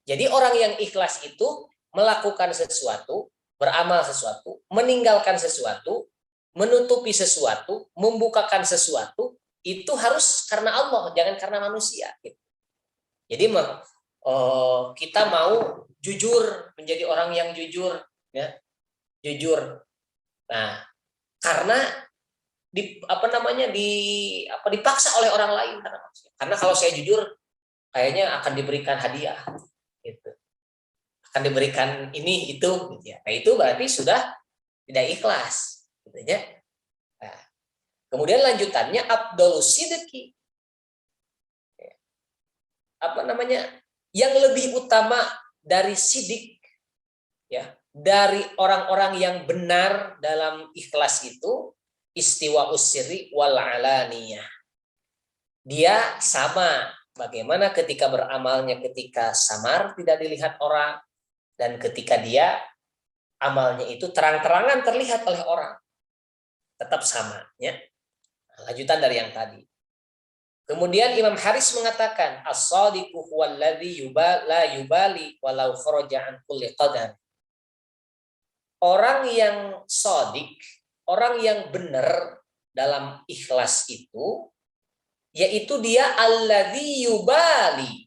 Jadi orang yang ikhlas itu melakukan sesuatu, beramal sesuatu, meninggalkan sesuatu, menutupi sesuatu, membukakan sesuatu, itu harus karena Allah, jangan karena manusia. Gitu. Jadi kita mau jujur, menjadi orang yang jujur, ya, jujur. Nah, karena dipaksa oleh orang lain karena kalau saya jujur, kayaknya akan diberikan hadiah, gitu. Akan diberikan ini itu, gitu ya. Nah, itu berarti sudah tidak ikhlas, gitu ya. Nah, kemudian lanjutannya afdhalus sidqi. Yang lebih utama dari sidik, ya, dari orang-orang yang benar dalam ikhlas itu istiwa usiri wal alaniyah. Dia sama bagaimana ketika beramalnya ketika samar tidak dilihat orang, dan ketika dia amalnya itu terang-terangan terlihat oleh orang, tetap sama, ya. Lanjutan dari yang tadi. Kemudian Imam Haris mengatakan as-shadiqu huwallazi la yubali walau kharaja an kulli qadar. Orang yang shadiq, orang yang benar dalam ikhlas itu, yaitu dia allazi yubali.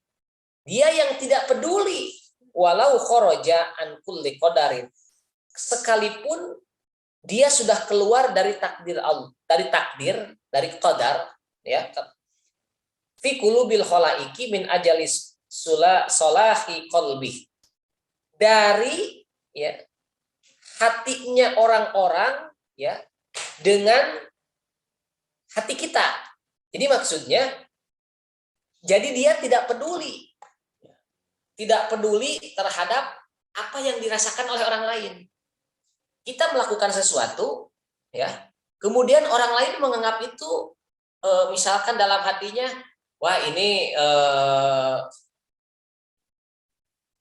Dia yang tidak peduli walau kharaja an kulli qadarin. Sekalipun dia sudah keluar dari takdir Allah, dari qadar, ya. Fi qulubil khalaiki min ajalis solahi qalbi. Dari, ya, hatinya orang-orang, ya, dengan hati kita. Jadi maksudnya, jadi dia tidak peduli terhadap apa yang dirasakan oleh orang lain. Kita melakukan sesuatu, ya, kemudian orang lain menganggap itu misalkan dalam hatinya, wah ini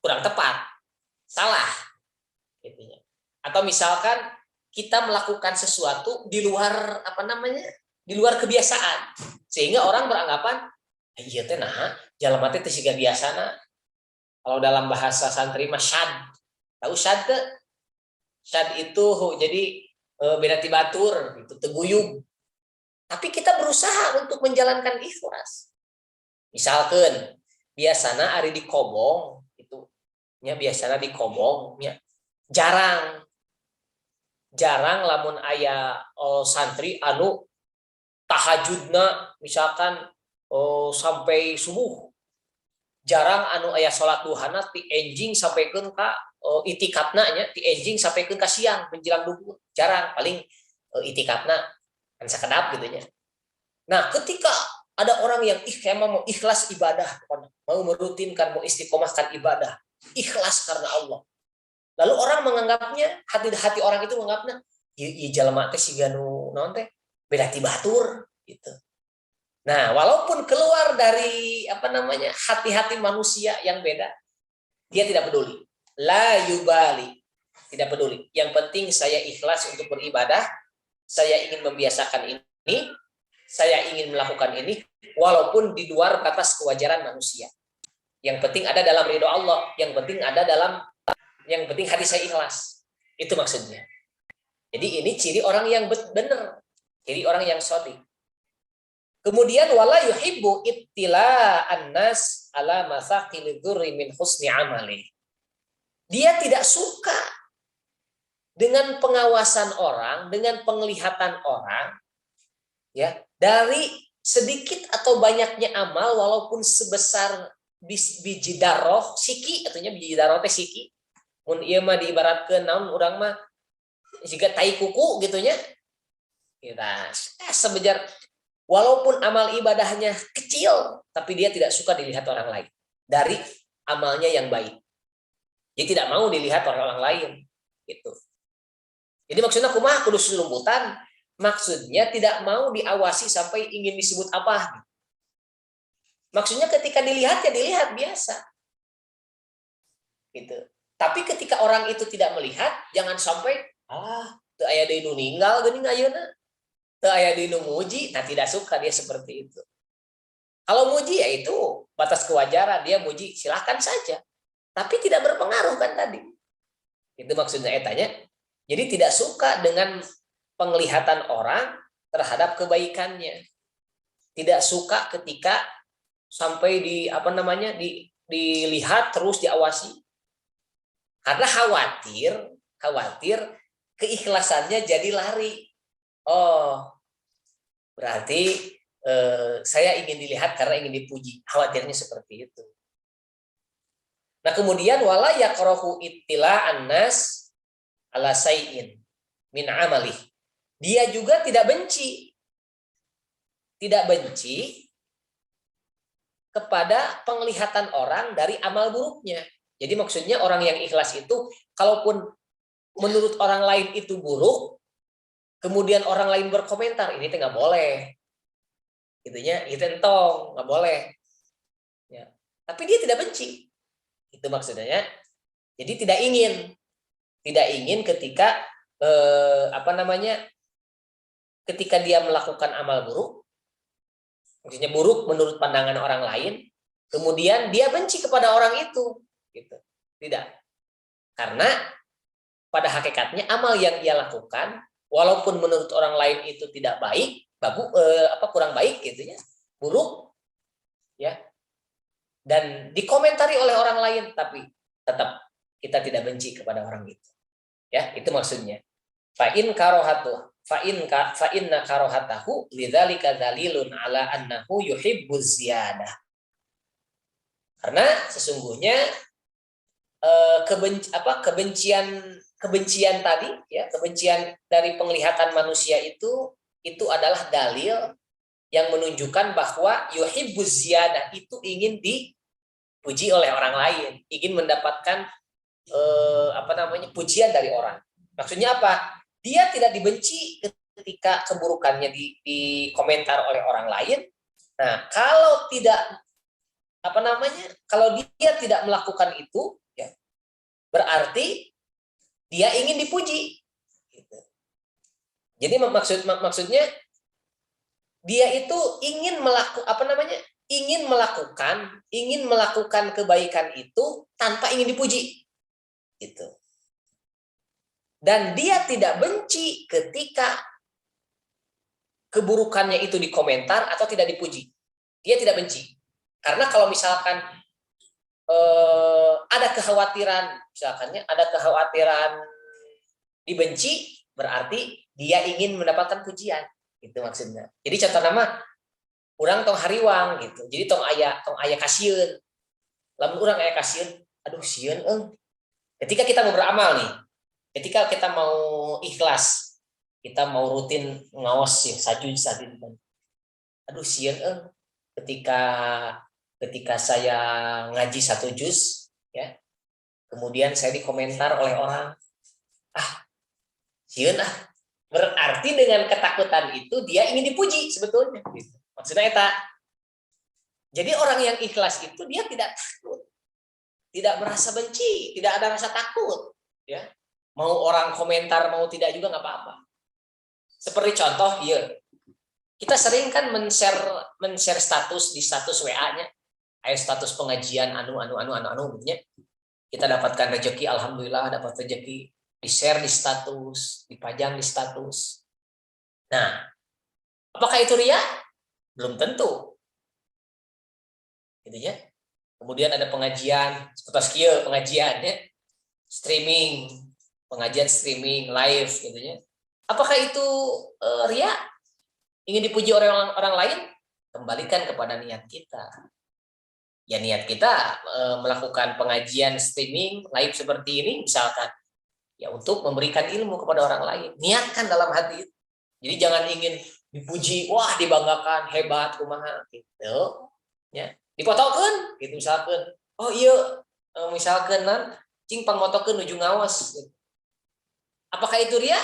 kurang tepat, salah, gitu. Atau misalkan kita melakukan sesuatu di luar di luar kebiasaan, sehingga orang beranggapan, iya teh nah, jalma teh teu siga biasana. Kalau dalam bahasa santri mah syad, tahu syad teh? Syad itu jadi beda ti batur, gitu, teguyub. Tapi kita berusaha untuk menjalankan ikhlas. Misalkan biasana ari di kobong itu, nya biasana di kobong, nya jarang lamun aya santri anu tahajudna misalkan sampai subuh. Jarang anu aya salat duhana ti enjing sampaikeun ka itikafna nya di enjing sampai ke siang menjelang duhur jarang, paling itikafna kan sakedap gitu nya. Nah, ketika ada orang yang emang mau ikhlas ibadah, mau merutinkan, mau istiqomahkan ibadah, ikhlas karena Allah. Lalu orang menganggapnya, hati orang itu menganggapnya, iya jalma teh siga nu naon teh beda ti batur gitu. Nah, walaupun keluar dari hati-hati manusia yang beda, dia tidak peduli. La yubali, tidak peduli. Yang penting saya ikhlas untuk beribadah, saya ingin membiasakan ini, saya ingin melakukan ini, walaupun di luar batas kewajaran manusia. Yang penting ada dalam ridho Allah, yang penting hati saya ikhlas. Itu maksudnya. Jadi ini ciri orang yang benar, ciri orang yang shodiq. Kemudian wala yuhibbu ibtila annas ala masaqil dzurri min husni amali. Dia tidak suka dengan pengawasan orang, dengan penglihatan orang, ya, dari sedikit atau banyaknya amal walaupun sebesar biji daroh siki, artinya biji daroh teh siki. Mun ieu mah diibaratkeun naon urang mah siga tai kuku gitu nya. Kita sebejar walaupun amal ibadahnya kecil, tapi dia tidak suka dilihat orang lain dari amalnya yang baik. Dia tidak mau dilihat orang lain, gitu. Jadi maksudnya kumaha kudu selumputan, maksudnya tidak mau diawasi sampai ingin disebut apa. Maksudnya ketika dilihat ya dilihat biasa, gitu. Tapi ketika orang itu tidak melihat, jangan sampai teu aya deui nu ninggal geuning ayeuna. Teu aya deui nu muji, nah tidak suka dia seperti itu. Kalau muji ya itu batas kewajaran, dia muji silahkan saja. Tapi tidak berpengaruh kan tadi. Itu maksudnya etanya. Jadi tidak suka dengan penglihatan orang terhadap kebaikannya. Tidak suka ketika sampai dilihat terus diawasi. Karena khawatir keikhlasannya jadi lari. Oh, berarti saya ingin dilihat karena ingin dipuji. Khawatirnya seperti itu. Nah, kemudian wala yakrahu ittila annas ala sayyin min amalih. Dia juga tidak benci kepada penglihatan orang dari amal buruknya. Jadi maksudnya orang yang ikhlas itu, kalaupun menurut orang lain itu buruk, kemudian orang lain berkomentar, ini nggak boleh. Itunya, itu entong, nggak boleh. Ya. Tapi dia tidak benci. Itu maksudnya. Jadi tidak ingin ketika ketika dia melakukan amal buruk, maksudnya buruk menurut pandangan orang lain, kemudian dia benci kepada orang itu, gitu. Tidak. Karena pada hakikatnya amal yang ia lakukan, walaupun menurut orang lain itu tidak baik, kurang baik gitu ya, buruk, ya, dan dikomentari oleh orang lain, tapi tetap kita tidak benci kepada orang itu. Ya, itu maksudnya. Fa inna karohatahu lidzalika dalilun ala annahu yuhibbuz ziyadah. Karena sesungguhnya kebencian tadi, ya, kebencian dari penglihatan manusia itu adalah dalil yang menunjukkan bahwa yuhibbuz ziyadah itu ingin dipuji oleh orang lain, ingin mendapatkan pujian dari orang. Maksudnya apa? Dia tidak dibenci ketika keburukannya dikomentar oleh orang lain. Nah, kalau dia tidak melakukan itu, ya, berarti dia ingin dipuji. Gitu. Jadi maksudnya dia itu ingin melakukan kebaikan itu tanpa ingin dipuji. Gitu. Dan dia tidak benci ketika keburukannya itu dikomentar atau tidak dipuji. Dia tidak benci. Karena kalau misalkan ada kekhawatiran dibenci, berarti dia ingin mendapatkan pujian. Itu maksudnya. Jadi contoh nama urang tong hariwang gitu. Jadi tong aya kasieun. Lamun urang aya kasieun, aduh sieun Ketika kita mau beramal nih, ketika kita mau ikhlas, kita mau rutin ngawas ya sajud saat itu kan. Aduh sieun ketika ketika saya ngaji satu juz ya, kemudian saya dikomentar oleh orang, ah sieun berarti dengan ketakutan itu dia ingin dipuji sebetulnya gitu. Maksudnya eta. Jadi orang yang ikhlas itu dia tidak takut, tidak merasa benci, tidak ada rasa takut ya. Mau orang komentar mau tidak juga nggak apa-apa. Seperti contoh ya, kita sering kan men-share status di status WA-nya, ayo status pengajian anu nya. Kita dapatkan rezeki, alhamdulillah dapat rezeki, di-share di status, dipajang di status. Nah, apakah itu ria? Belum tentu. Gitu ya. Kemudian ada pengajian, seperti pengajiannya, streaming, pengajian streaming live gitu ya. Apakah itu ria? Ingin dipuji orang lain? Kembalikan kepada niat kita. Ya niat kita melakukan pengajian streaming live seperti ini misalkan ya untuk memberikan ilmu kepada orang lain. Niatkan dalam hati. Jadi jangan ingin dipuji, wah dibanggakan, hebat kumaha gitu. Ya, dipotokeun gitu misalkan. Oh iya, misalkan cing pangmotokeun nuju ngawas gitu. Apakah itu ria?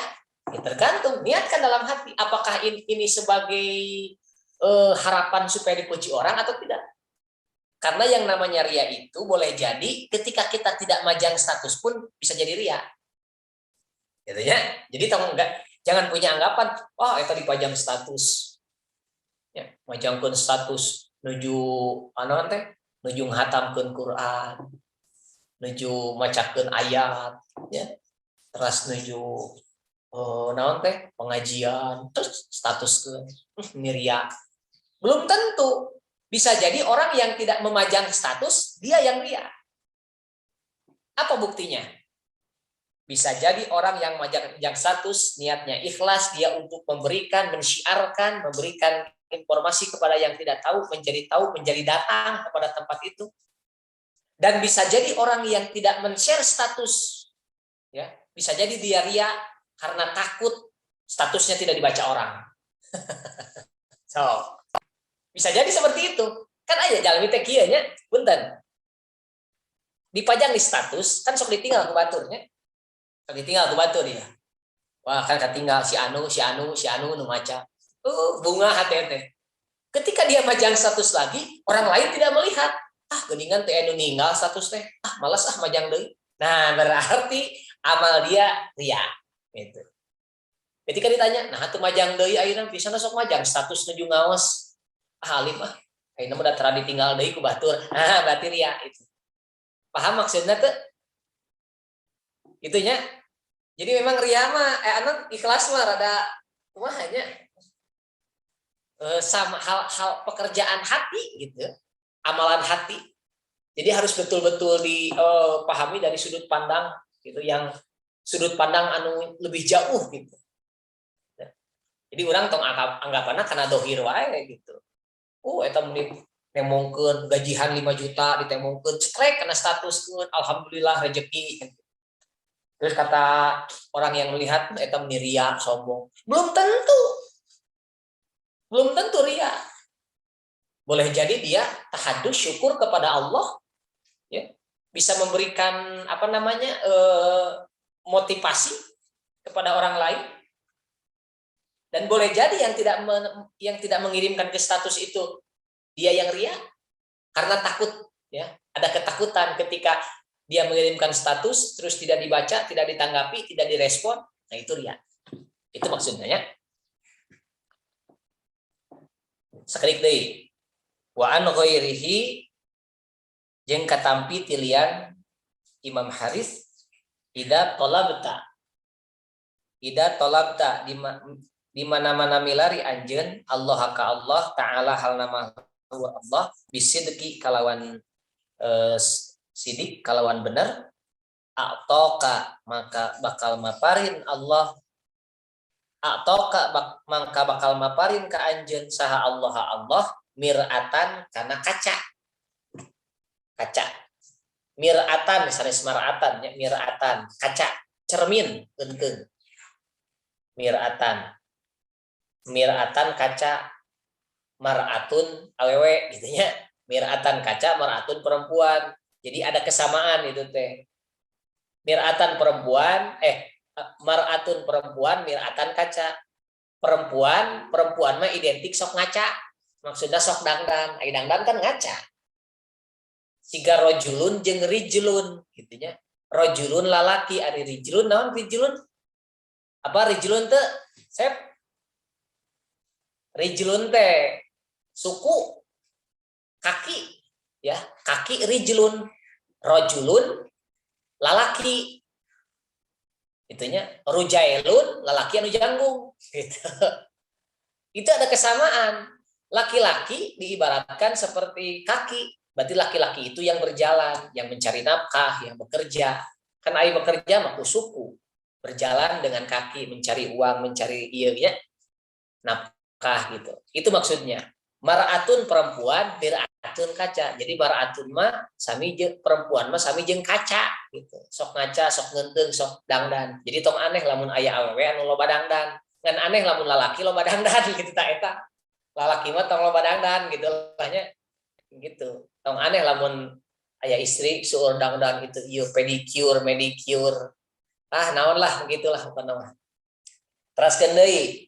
Ya, tergantung, niatkan dalam hati. Apakah ini sebagai harapan supaya dipuji orang atau tidak? Karena yang namanya ria itu boleh jadi ketika kita tidak majang status pun bisa jadi ria. Gitu ya. Jadi jangan punya anggapan, wah itu dipajang status. Ya, majangkeun status nuju nuju nghatamkeun Quran, nuju macakeun ayat, ya. Terus nuju pengajian, terus status ke ria. Belum tentu. Bisa jadi orang yang tidak memajang status, dia yang ria. Apa buktinya? Bisa jadi orang yang memajang status, niatnya ikhlas, dia untuk memberikan, mensyiarkan, memberikan informasi kepada yang tidak tahu, menjadi datang kepada tempat itu. Dan bisa jadi orang yang tidak men-share status, ya, bisa jadi dia ria karena takut statusnya tidak dibaca orang. So, bisa jadi seperti itu. Kan aja jalan teh kieu nya, punten. Dipajang di status, kan sok ditinggal ku baturnya. Sok ditinggal ku batur ya. Wah, kan ketinggal si anu nu maca. Bunga hati teh. Ketika dia majang status lagi, orang lain tidak melihat. Geuningan teh anu ninggal status teh. Malas majang deui. Nah, berarti amal dia ria. Gitu. Ketika ditanya, nah atuh majang deui ayeuna bisa sok majang status nuju ngaos. Alim ayeuna mah da ditinggal deui ku batur. Berarti ria itu. Paham maksudnya tuh? Itunya. Jadi memang ria mah ikhlas mah rada kumaha nya? Sama hal pekerjaan hati gitu. Amalan hati. Jadi harus betul-betul dipahami dari sudut pandang gitu, yang sudut pandang anu lebih jauh gitu. Jadi orang tong anggapanna kana dohir wae gitu. Eta meni temongkeun gajihan 5 juta ditemongkeun cekrek kana statuskeun alhamdulillah rezeki. Terus kata orang yang melihat eta meni ria sombong. Belum tentu ria. Boleh jadi dia tahadus syukur kepada Allah ya. Bisa memberikan motivasi kepada orang lain. Dan boleh jadi yang tidak mengirimkan ke status itu dia yang ria karena takut ya, ada ketakutan ketika dia mengirimkan status terus tidak dibaca, tidak ditanggapi, tidak direspon. Nah itu ria. Itu maksudnya ya. Sekalik deui. Wa an ghairihi jeung katampi tilian Imam Haris ida tolabta di mana-mana milari anjeun Allah ka Allah ta'ala hal nama Allah bisidqi kalawan sidik kalawan bener atoka maka bakal maparin Allah atoka maka bakal maparin ka anjeun saha Allah miratan kana kaca Mir'atan sanes mar'atan nya mir'atan kaca cermin eukeun mir'atan kaca mar'atun awewe gitu nya mir'atan kaca mar'atun perempuan jadi ada kesamaan itu teh mir'atan perempuan mar'atun perempuan mir'atan kaca perempuan mah identik sok ngaca maksudnya sok dangdan ai dangdan kan ngaca siga rojulun jeung rijlun gitunya rojulun lalaki ari rijlun naon rijlun apa rijlun teh sep rijlun teh suku kaki ya kaki rijlun rojulun lalaki itunya rujailun lalaki anu janggung gitu itu ada kesamaan laki-laki diibaratkan seperti kaki berarti laki-laki itu yang berjalan, yang mencari nafkah, yang bekerja. Kan ai bekerja mah suku, berjalan dengan kaki, mencari uang, mencari iya nafkah gitu. Itu maksudnya. Mar'atun perempuan, mir'atun kaca. Jadi mar'atun mah sami jeung perempuan mah sami jeung kaca gitu. Sok ngaca, sok ngenteung, sok dangdan. Jadi tong aneh lamun aya awewe anu loba dangdan. Ngan aneh lamun lalaki loba dangdan gitu tak eta. Lalaki mah tong loba dangdan gitu lahnya gitu. Tong aneh lamun aya istri suur dangdang itu ieu pedicure medicure naon lah gitulah pokona teraskeun deui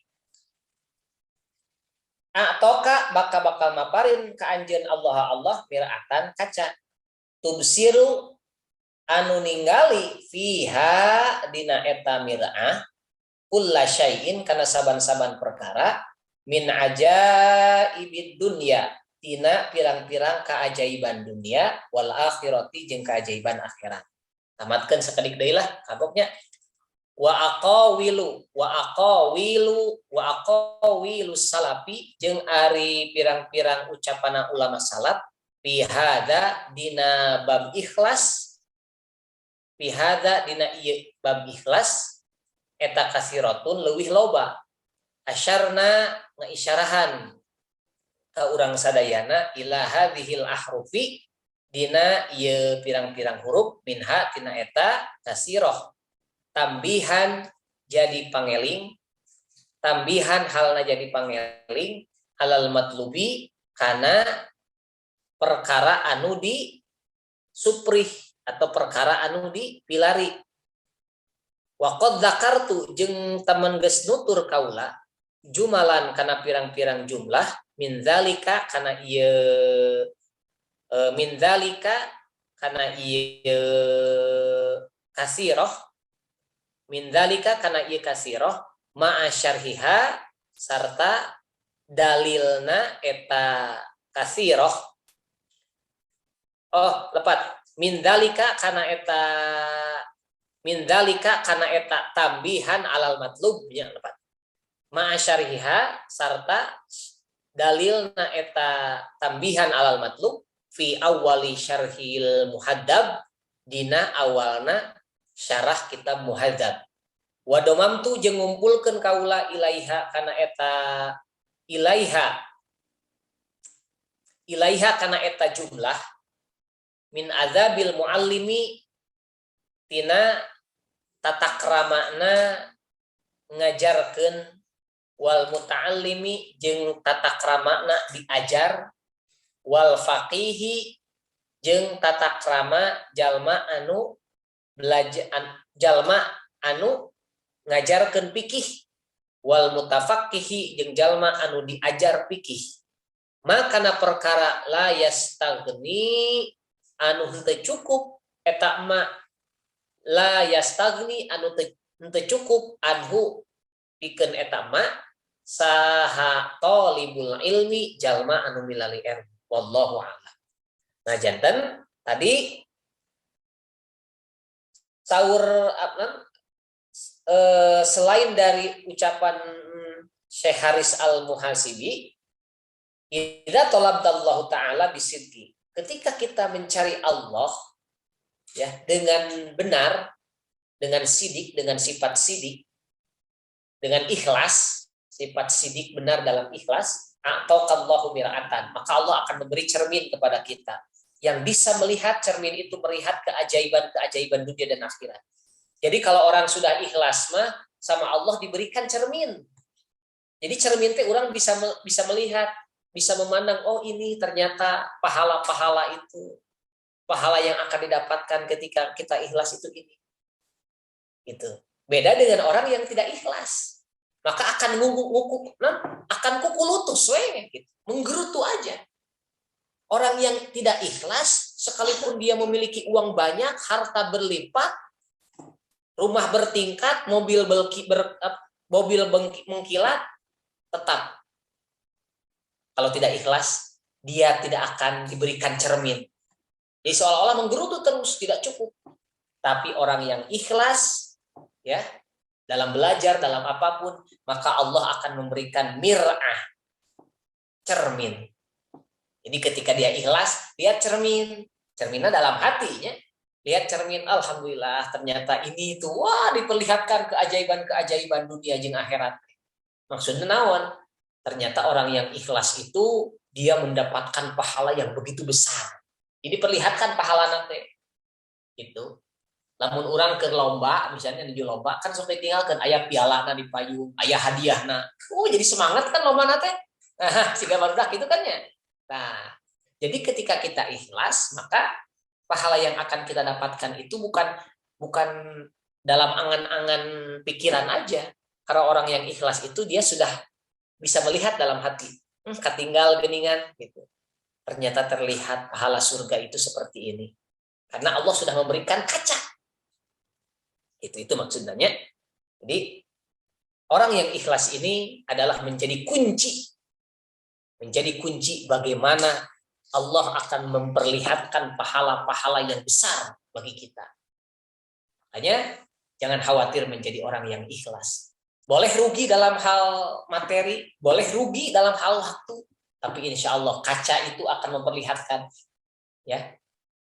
toka bakal maparin ka anjeun Allah mir'atan kaca tubsiru anu ningali fiha dina eta mir'ah kulla syai'in kana saban-saban perkara min ajaibid dunya tina pirang-pirang keajaiban dunia wal akhirati jeung keajaiban akhirat. Tamatkeun sakedik deui lah kagoknya. Wa aqawilu salafi jeung ari pirang-pirang ucapan ulama salaf fi hada dina bab ikhlas bab ikhlas eta kasiratun leuwih loba. Asyarna ngaisyarahan ka urang sadayana ila hadhil ahrufi dina ieu pirang-pirang huruf minha tina eta kasirah tambihan jadi pangeling tambihan halna jadi pangeling alal matlubi kana perkara anu di suprih atau perkara anu di pilari wa qad dzakartu jeung taman geus nutur kaula jumalan kana pirang-pirang jumlah min zalika kana ieu kasirah min zalika kana ieu kasirah ma'a syarhiha sarta dalilna eta kasirah lepat min zalika kana eta tambihan alal matlub nya lepat ma'a syarhiha sarta dalilna eta tambihan alal matlub fi awali syarhil muhaddab dina awalna syarah kitab muhadzab wa domamtu jeung ngumpulkeun kaula ilaiha kana eta ilaiha kana eta jumlah min azabil muallimi tina tatakramana ngajarkeun wal muta'allimi jeung tatakramana diajar wal faqihi jeung tatakrama jalma anu belajar jalma anu ngajarkeun fikih wal mutafaqqihi jeung jalma anu diajar fikih makana perkara la yastagni anu teu cukup eta mah la yastagni anu teu cukup anhu pikeun eta mah saha talibul ilmi jalma anu milali ilmu wallahu a'lam. Nah janten tadi saur selain dari ucapan Syekh Haris Al-Muhasibi idza talabdallahu taala bisidqi ketika kita mencari Allah ya dengan benar dengan sidik dengan sifat sidik dengan ikhlas sifat sidik benar dalam ikhlas atau kallahu mir'atan maka Allah akan memberi cermin kepada kita yang bisa melihat cermin itu melihat keajaiban-keajaiban dunia dan akhirat. Jadi kalau orang sudah ikhlas mah sama Allah diberikan cermin. Jadi cermin teh orang bisa melihat, bisa memandang, oh ini ternyata pahala-pahala itu, pahala yang akan didapatkan ketika kita ikhlas itu ini. Gitu. Beda dengan orang yang tidak ikhlas. Maka akan akan kuku lutus gitu. Menggerutu aja. Orang yang tidak ikhlas, sekalipun dia memiliki uang banyak, harta berlimpah, rumah bertingkat, mobil mengkilat, tetap kalau tidak ikhlas, dia tidak akan diberikan cermin. Jadi seolah-olah menggerutu terus, tidak cukup. Tapi orang yang ikhlas, ya, dalam belajar, dalam apapun, maka Allah akan memberikan mir'ah, cermin. Jadi ketika dia ikhlas, lihat cermin. Cerminnya dalam hatinya. Lihat cermin, alhamdulillah, ternyata ini itu, wah, diperlihatkan keajaiban-keajaiban dunia jeung akhirat. Maksudnya naon? Ternyata orang yang ikhlas itu, dia mendapatkan pahala yang begitu besar. Jadi perlihatkan pahala nanti. Itu. Lamun orang ke lomba, misalnya di lomba, kan sampai tinggalkan ayah piala di payung, ayah hadiah. Jadi semangat kan lomba nanti. Nah, siga barudak itu kan ya. Nah, jadi ketika kita ikhlas, maka pahala yang akan kita dapatkan itu bukan dalam angan-angan pikiran aja. Karena orang yang ikhlas itu dia sudah bisa melihat dalam hati. Ketinggal geningan gitu. Ternyata terlihat pahala surga itu seperti ini. Karena Allah sudah memberikan kaca. Itu maksudnya. Jadi orang yang ikhlas ini adalah menjadi kunci. Menjadi kunci bagaimana Allah akan memperlihatkan pahala-pahala yang besar bagi kita. Makanya jangan khawatir menjadi orang yang ikhlas. Boleh rugi dalam hal materi, boleh rugi dalam hal waktu, tapi insya Allah kaca itu akan memperlihatkan, ya,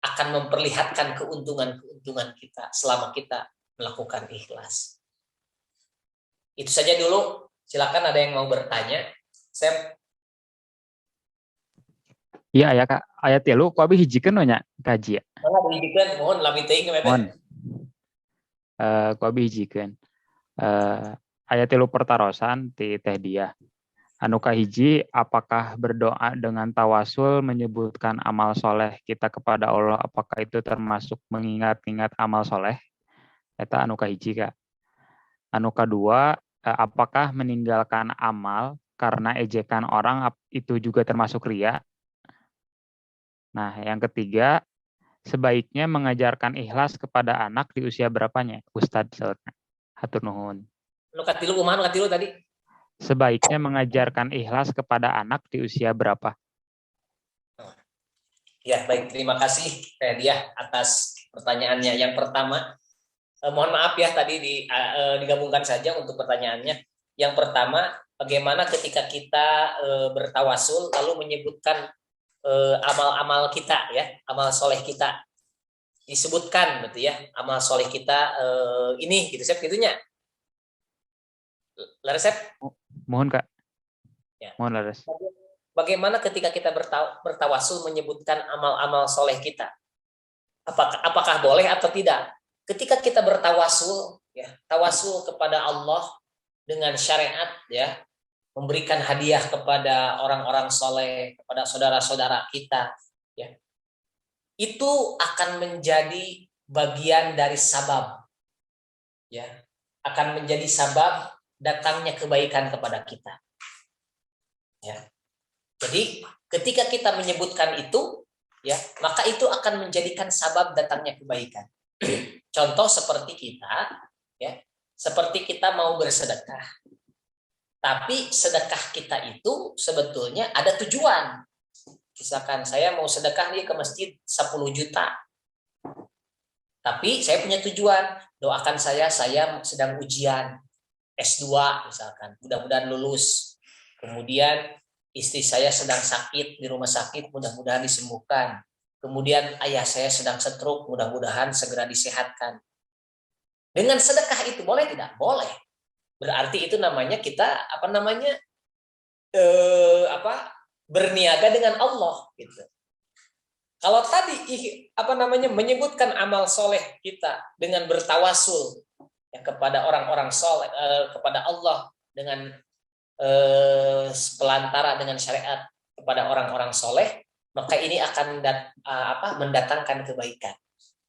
akan memperlihatkan keuntungan-keuntungan kita selama kita melakukan ikhlas. Itu saja dulu. Silakan ada yang mau bertanya. Sep. Iya ya Kak, ayat 3 ku abi hijikeun nya kaji ya. Mana dihijikeun mohon lami teuing we teh. Mohon. Ku abi hijikeun. Ayat 3 pertarosan ti teh dia. Anu kahiji, apakah berdoa dengan tawasul menyebutkan amal soleh kita kepada Allah, apakah itu termasuk mengingat-ingat amal soleh? Eta anu kahiji Kak. Anu kedua, apakah meninggalkan amal karena ejekan orang itu juga termasuk ria? Nah, yang ketiga, sebaiknya mengajarkan ikhlas kepada anak di usia berapanya? Ustadz, hatur nuhun. Anu katilu kumaha anu katilu tadi? Sebaiknya mengajarkan ikhlas kepada anak di usia berapa? Ya, baik. Terima kasih Teh Diah atas pertanyaannya. Yang pertama, mohon maaf ya tadi digabungkan saja untuk pertanyaannya. Yang pertama, bagaimana ketika kita bertawasul lalu menyebutkan amal-amal kita, ya, amal soleh kita disebutkan, gitu ya, amal soleh kita ini, gitu, Sep, gitunya. Lares, Sep? Mohon Kak. Ya. Mohon Lares. Bagaimana ketika kita bertawasul menyebutkan amal-amal soleh kita? Apakah boleh atau tidak? Ketika kita bertawasul, ya, tawasul kepada Allah dengan syariat, ya, memberikan hadiah kepada orang-orang soleh, kepada saudara-saudara kita, ya, itu akan menjadi bagian dari sabab, ya, akan menjadi sabab datangnya kebaikan kepada kita, ya. Jadi ketika kita menyebutkan itu, ya, maka itu akan menjadikan sabab datangnya kebaikan. Contoh seperti kita, ya, seperti kita mau bersedekah. Tapi sedekah kita itu sebetulnya ada tujuan. Misalkan saya mau sedekah nih ke masjid 10 juta. Tapi saya punya tujuan, doakan saya sedang ujian S2 misalkan, mudah-mudahan lulus. Kemudian istri saya sedang sakit di rumah sakit, mudah-mudahan disembuhkan. Kemudian ayah saya sedang stroke, mudah-mudahan segera disehatkan. Dengan sedekah itu boleh tidak? Boleh. Berarti itu namanya kita berniaga dengan Allah gitu. Kalau tadi menyebutkan amal soleh kita dengan bertawasul ya, kepada orang-orang soleh, kepada Allah dengan pelantara dengan syariat kepada orang-orang soleh, maka ini akan mendatangkan kebaikan,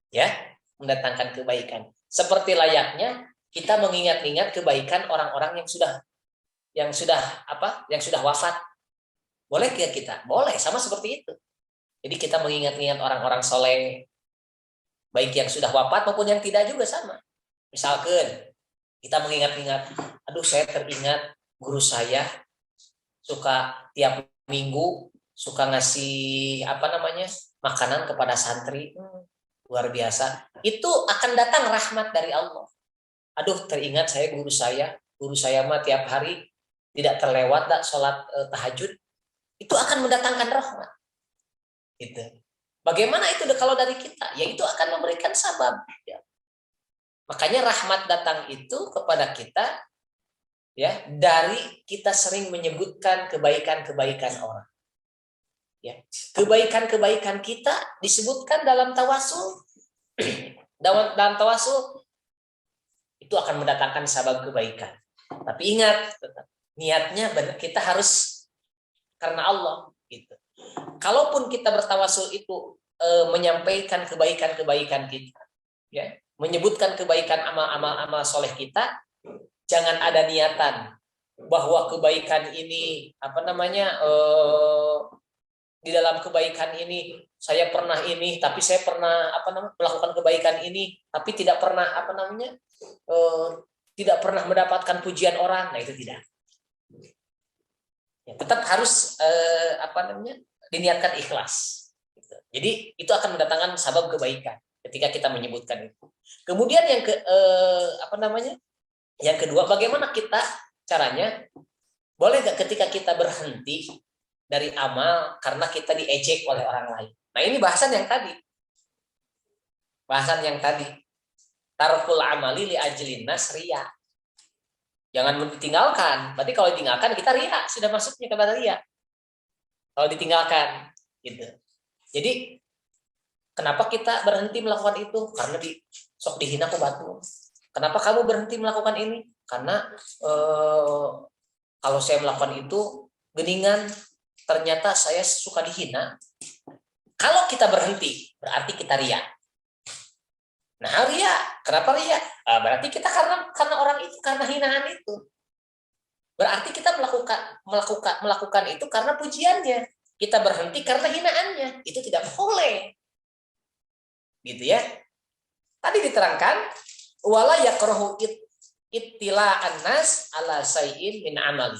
ya, mendatangkan kebaikan. Seperti layaknya kita mengingat-ingat kebaikan orang-orang yang sudah wafat. Boleh kita? Boleh, sama seperti itu. Jadi kita mengingat-ingat orang-orang soleh, baik yang sudah wafat maupun yang tidak juga sama. Misalkan kita mengingat-ingat, aduh saya teringat guru saya suka tiap minggu suka ngasih makanan kepada santri, luar biasa. Itu akan datang rahmat dari Allah. Aduh teringat guru saya mah tiap hari tidak terlewat sholat tahajud, itu akan mendatangkan rahmat. Gitu. Bagaimana itu kalau dari kita? Ya itu akan memberikan sabab. Ya. Makanya rahmat datang itu kepada kita, ya, dari kita sering menyebutkan kebaikan-kebaikan orang. Ya. Kebaikan-kebaikan kita disebutkan dalam tawasul. dalam tawasul itu akan mendatangkan sabab kebaikan. Tapi ingat, niatnya kita harus karena Allah. Gitu. Kalaupun kita bertawasul itu menyampaikan kebaikan-kebaikan kita, ya, menyebutkan kebaikan amal soleh kita, jangan ada niatan bahwa kebaikan ini di dalam kebaikan ini saya pernah ini, tapi saya pernah melakukan kebaikan ini, tapi tidak pernah tidak pernah mendapatkan pujian orang. Nah itu tidak. Ya, tetap harus diniatkan ikhlas. Jadi itu akan mendatangkan sabab kebaikan ketika kita menyebutkan itu. Kemudian yang kedua, bagaimana kita caranya? Boleh nggak ketika kita berhenti dari amal karena kita diejek oleh orang lain? Nah ini bahasan yang tadi. Tarkul amali li ajlin nas riya. Jangan ditinggalkan. Berarti kalau ditinggalkan kita riya, sudah masuknya kepada riya. Kalau ditinggalkan, gitu. Jadi kenapa kita berhenti melakukan itu? Karena sok dihina ke batu. Kenapa kamu berhenti melakukan ini? Karena kalau saya melakukan itu geningan, ternyata saya suka dihina. Kalau kita berhenti, berarti kita riya. Nah, riya, kenapa riya? Berarti kita karena orang itu, karena hinaan itu. Berarti kita melakukan itu karena pujiannya. Kita berhenti karena hinaannya. Itu tidak boleh. Gitu ya. Tadi diterangkan wala yakrahu ittila'an nas ala sayyin min amali.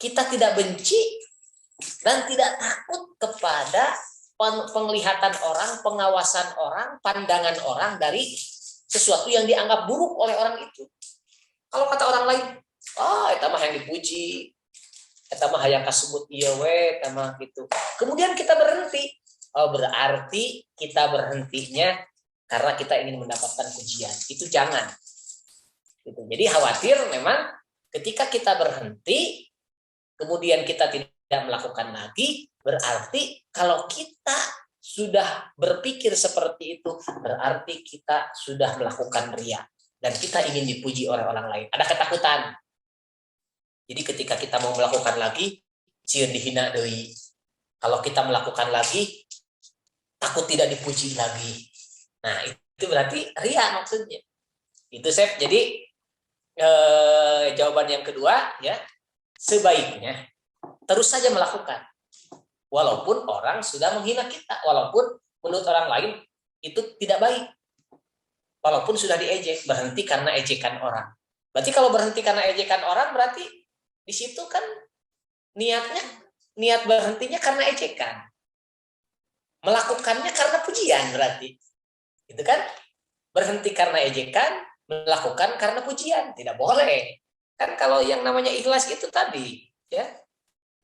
Kita tidak benci dan tidak takut kepada penglihatan orang, pengawasan orang, pandangan orang dari sesuatu yang dianggap buruk oleh orang itu. Kalau kata orang lain, eta mah yang dipuji, eta mah hayang kasebut ieu we, eta mah gitu. Kemudian kita berhenti. Berarti kita berhentinya karena kita ingin mendapatkan pujian. Itu jangan. Gitu. Jadi khawatir memang ketika kita berhenti, kemudian kita tidak melakukan lagi, berarti kalau kita sudah berpikir seperti itu, berarti kita sudah melakukan riya dan kita ingin dipuji oleh orang lain. Ada ketakutan. Jadi ketika kita mau melakukan lagi, sieun dihina deui. Kalau kita melakukan lagi, takut tidak dipuji lagi. Nah, itu berarti riya maksudnya. Itu Chef. Jadi jawaban yang kedua, ya, sebaiknya terus saja melakukan. Walaupun orang sudah menghina kita, walaupun menurut orang lain itu tidak baik. Walaupun sudah diejek, berhenti karena ejekan orang. Berarti kalau berhenti karena ejekan orang, berarti di situ kan niat berhentinya karena ejekan. Melakukannya karena pujian berarti. Gitu kan? Berhenti karena ejekan, melakukan karena pujian. Tidak boleh. Kan kalau yang namanya ikhlas itu tadi, ya.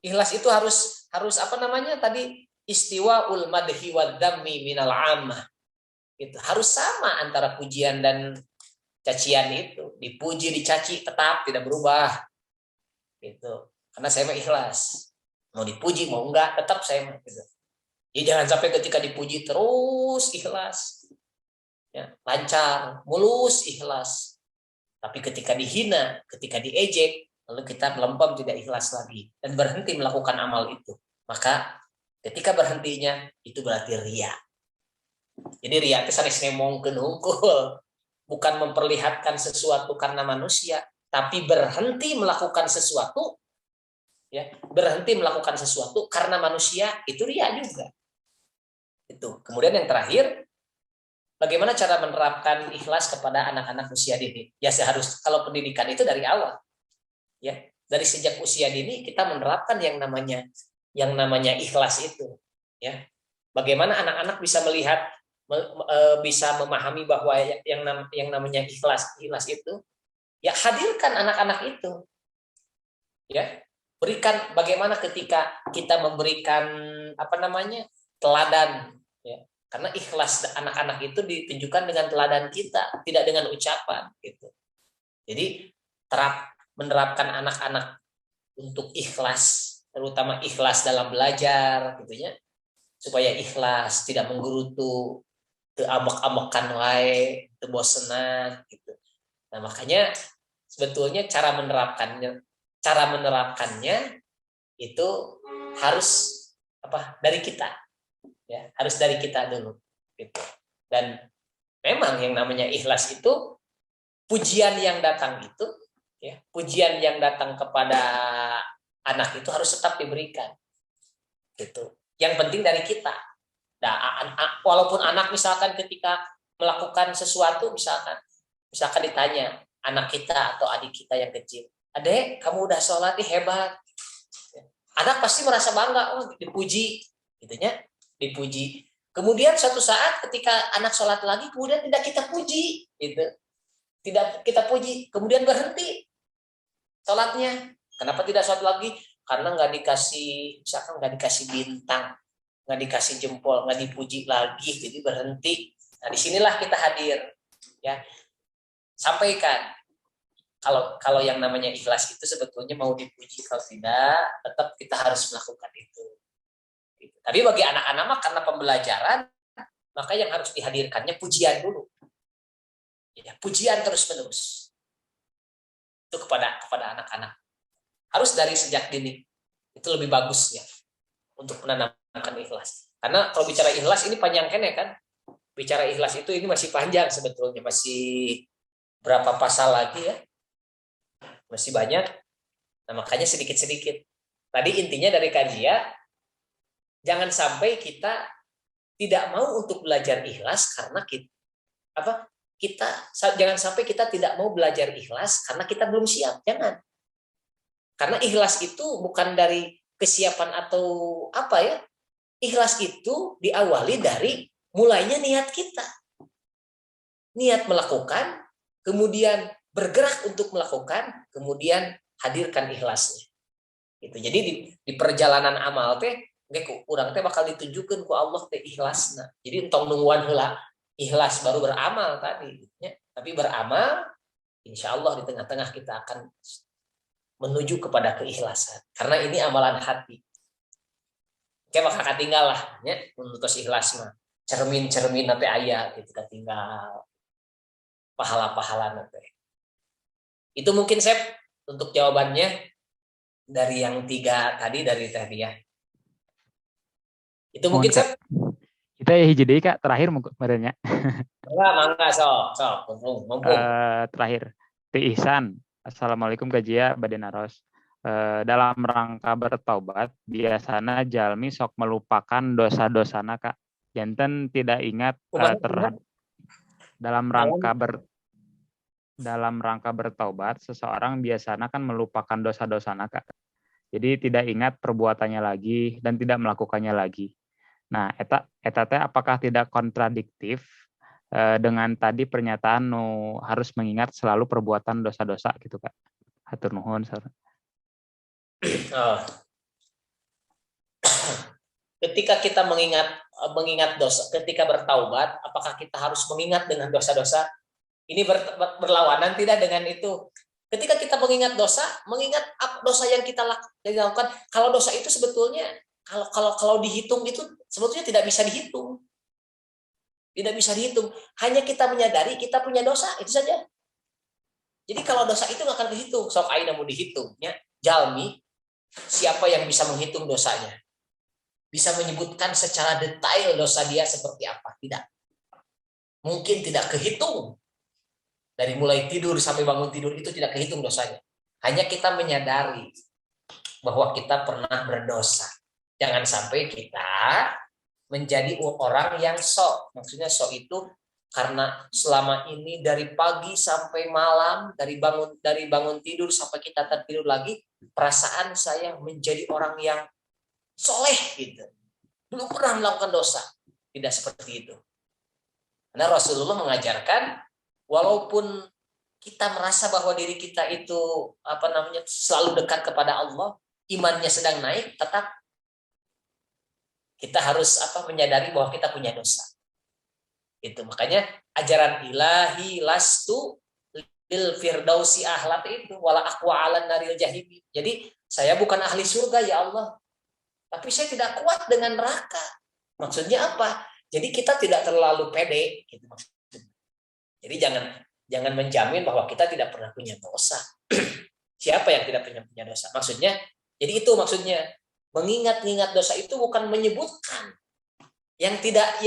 Ikhlas itu harus tadi istiwaul madhi wad dhammi minal ammah. Itu harus sama antara pujian dan cacian itu. Dipuji, dicaci tetap tidak berubah. Gitu. Karena saya mah ikhlas. Mau dipuji mau enggak tetap saya mah gitu. Jadi jangan sampai ketika dipuji terus ikhlas, ya, lancar, mulus ikhlas. Tapi ketika dihina, ketika diejek, lalu kita melempem tidak ikhlas lagi dan berhenti melakukan amal itu. Maka ketika berhentinya itu berarti ria. Jadi ria itu sanes ngomongkeun hungkul, bukan memperlihatkan sesuatu karena manusia, tapi berhenti melakukan sesuatu, ya, berhenti melakukan sesuatu karena manusia, itu ria juga. Itu. Kemudian yang terakhir, bagaimana cara menerapkan ikhlas kepada anak-anak usia dini? Ya seharus kalau pendidikan itu dari awal. Ya, dari sejak usia dini kita menerapkan yang namanya ikhlas itu, ya. Bagaimana anak-anak bisa melihat, bisa memahami bahwa yang namanya ikhlas itu, ya hadirkan anak-anak itu. Ya. Berikan bagaimana ketika kita memberikan teladan, ya. Karena ikhlas anak-anak itu ditunjukkan dengan teladan kita, tidak dengan ucapan gitu. Jadi menerapkan anak-anak untuk ikhlas, terutama ikhlas dalam belajar gitu ya. Supaya ikhlas, tidak menggerutu, teu ambek-ambekan wae, teu bosenan gitu. Nah, makanya sebetulnya cara menerapkannya itu harus dari kita. Ya, harus dari kita dulu gitu. Dan memang yang namanya ikhlas itu pujian yang datang itu, ya, pujian yang datang kepada anak itu harus tetap diberikan gitu. Yang penting dari kita. Nah, walaupun anak misalkan ketika melakukan sesuatu, misalkan ditanya anak kita atau adik kita yang kecil, "Adek, kamu udah sholat nih, hebat." Anak pasti merasa bangga, oh dipuji gitu ya. Dipuji. Kemudian suatu saat ketika anak sholat lagi, kemudian tidak kita puji, gitu. Tidak kita puji, kemudian berhenti sholatnya. Kenapa tidak sholat lagi? Karena nggak dikasih, misalkan nggak dikasih bintang, nggak dikasih jempol, nggak dipuji lagi, jadi berhenti. Nah, disinilah kita hadir, ya. Sampaikan. Kalau yang namanya ikhlas itu sebetulnya mau dipuji, kalau tidak, tetap kita harus melakukan itu. Tapi bagi anak-anak mah karena pembelajaran, maka yang harus dihadirkannya pujian dulu. Ya, pujian terus-menerus. Itu kepada anak-anak. Harus dari sejak dini. Itu lebih bagus ya untuk menanamkan ikhlas. Karena kalau bicara ikhlas ini panjang kan ya kan? Bicara ikhlas itu ini masih panjang sebetulnya, masih berapa pasal lagi ya? Masih banyak. Nah, makanya sedikit-sedikit. Tadi intinya dari kajian, jangan sampai kita tidak mau untuk belajar ikhlas karena jangan sampai kita tidak mau belajar ikhlas karena kita belum siap. Jangan. Karena ikhlas itu bukan dari kesiapan atau apa ya. Ikhlas itu diawali dari mulainya niat kita. Niat melakukan, kemudian bergerak untuk melakukan, kemudian hadirkan ikhlasnya. Gitu. Jadi di perjalanan amal teh urang teh bakal ditunjukkan ku Allah teh ikhlasna. Jadi entong nungguan heula ikhlas baru beramal tadi, ya. Tapi beramal insya Allah di tengah-tengah kita akan menuju kepada keikhlasan. Karena ini amalan hati. Oke, maka katinggal lah ya menutus ikhlas mah. Cermin-cermin nanti aya gitu katinggal. Pahala-pahala nanti. Itu mungkin Sep untuk jawabannya dari yang 3 tadi dari Teh Diah. Itu mungkin Sep. Kita ya hiji deui Kak, terakhir merenya. Mangga sok mumpung. Terakhir. Ti Ihsan. Assalamualaikum Kajia Badenaros. Dalam rangka bertaubat, biasana jalmi sok melupakan dosa-dosana Kak. Janten tidak ingat terhadap dalam rangka bertaubat, seseorang biasanya kan melupakan dosa-dosana Kak. Jadi tidak ingat perbuatannya lagi dan tidak melakukannya lagi. Nah, eta teh apakah tidak kontradiktif dengan tadi pernyataan harus mengingat selalu perbuatan dosa-dosa gitu Kak? Hatur nuhun. Ketika kita mengingat dosa, ketika bertaubat, apakah kita harus mengingat dengan dosa-dosa? Ini berlawanan tidak dengan itu. Ketika kita mengingat dosa yang kita lakukan, kalau dosa itu sebetulnya Kalau dihitung itu sebetulnya tidak bisa dihitung. Tidak bisa dihitung. Hanya kita menyadari kita punya dosa, itu saja. Jadi kalau dosa itu nggak akan dihitung. Sok aina mau dihitungnya. Jalmi, siapa yang bisa menghitung dosanya? Bisa menyebutkan secara detail dosa dia seperti apa? Tidak. Mungkin tidak kehitung. Dari mulai tidur sampai bangun tidur itu tidak kehitung dosanya. Hanya kita menyadari bahwa kita pernah berdosa. Jangan sampai kita menjadi orang yang sok. Maksudnya sok itu karena selama ini dari pagi sampai malam, dari bangun tidur sampai kita tertidur lagi, perasaan saya menjadi orang yang soleh gitu. Belum pernah melakukan dosa. Tidak seperti itu. Karena Rasulullah mengajarkan walaupun kita merasa bahwa diri kita itu selalu dekat kepada Allah, imannya sedang naik, tetap kita harus menyadari bahwa kita punya dosa. Itu makanya ajaran ilahi lastu lil firdausi ahlat itu wala aqwa alan naril jahimi. Jadi saya bukan ahli surga ya Allah, tapi saya tidak kuat dengan neraka. Maksudnya apa? Jadi kita tidak terlalu pede gitu maksudnya. Jadi jangan menjamin bahwa kita tidak pernah punya dosa. Siapa yang tidak pernah punya dosa? Maksudnya, jadi itu maksudnya. Mengingat-ingat dosa itu bukan menyebutkan yang tidak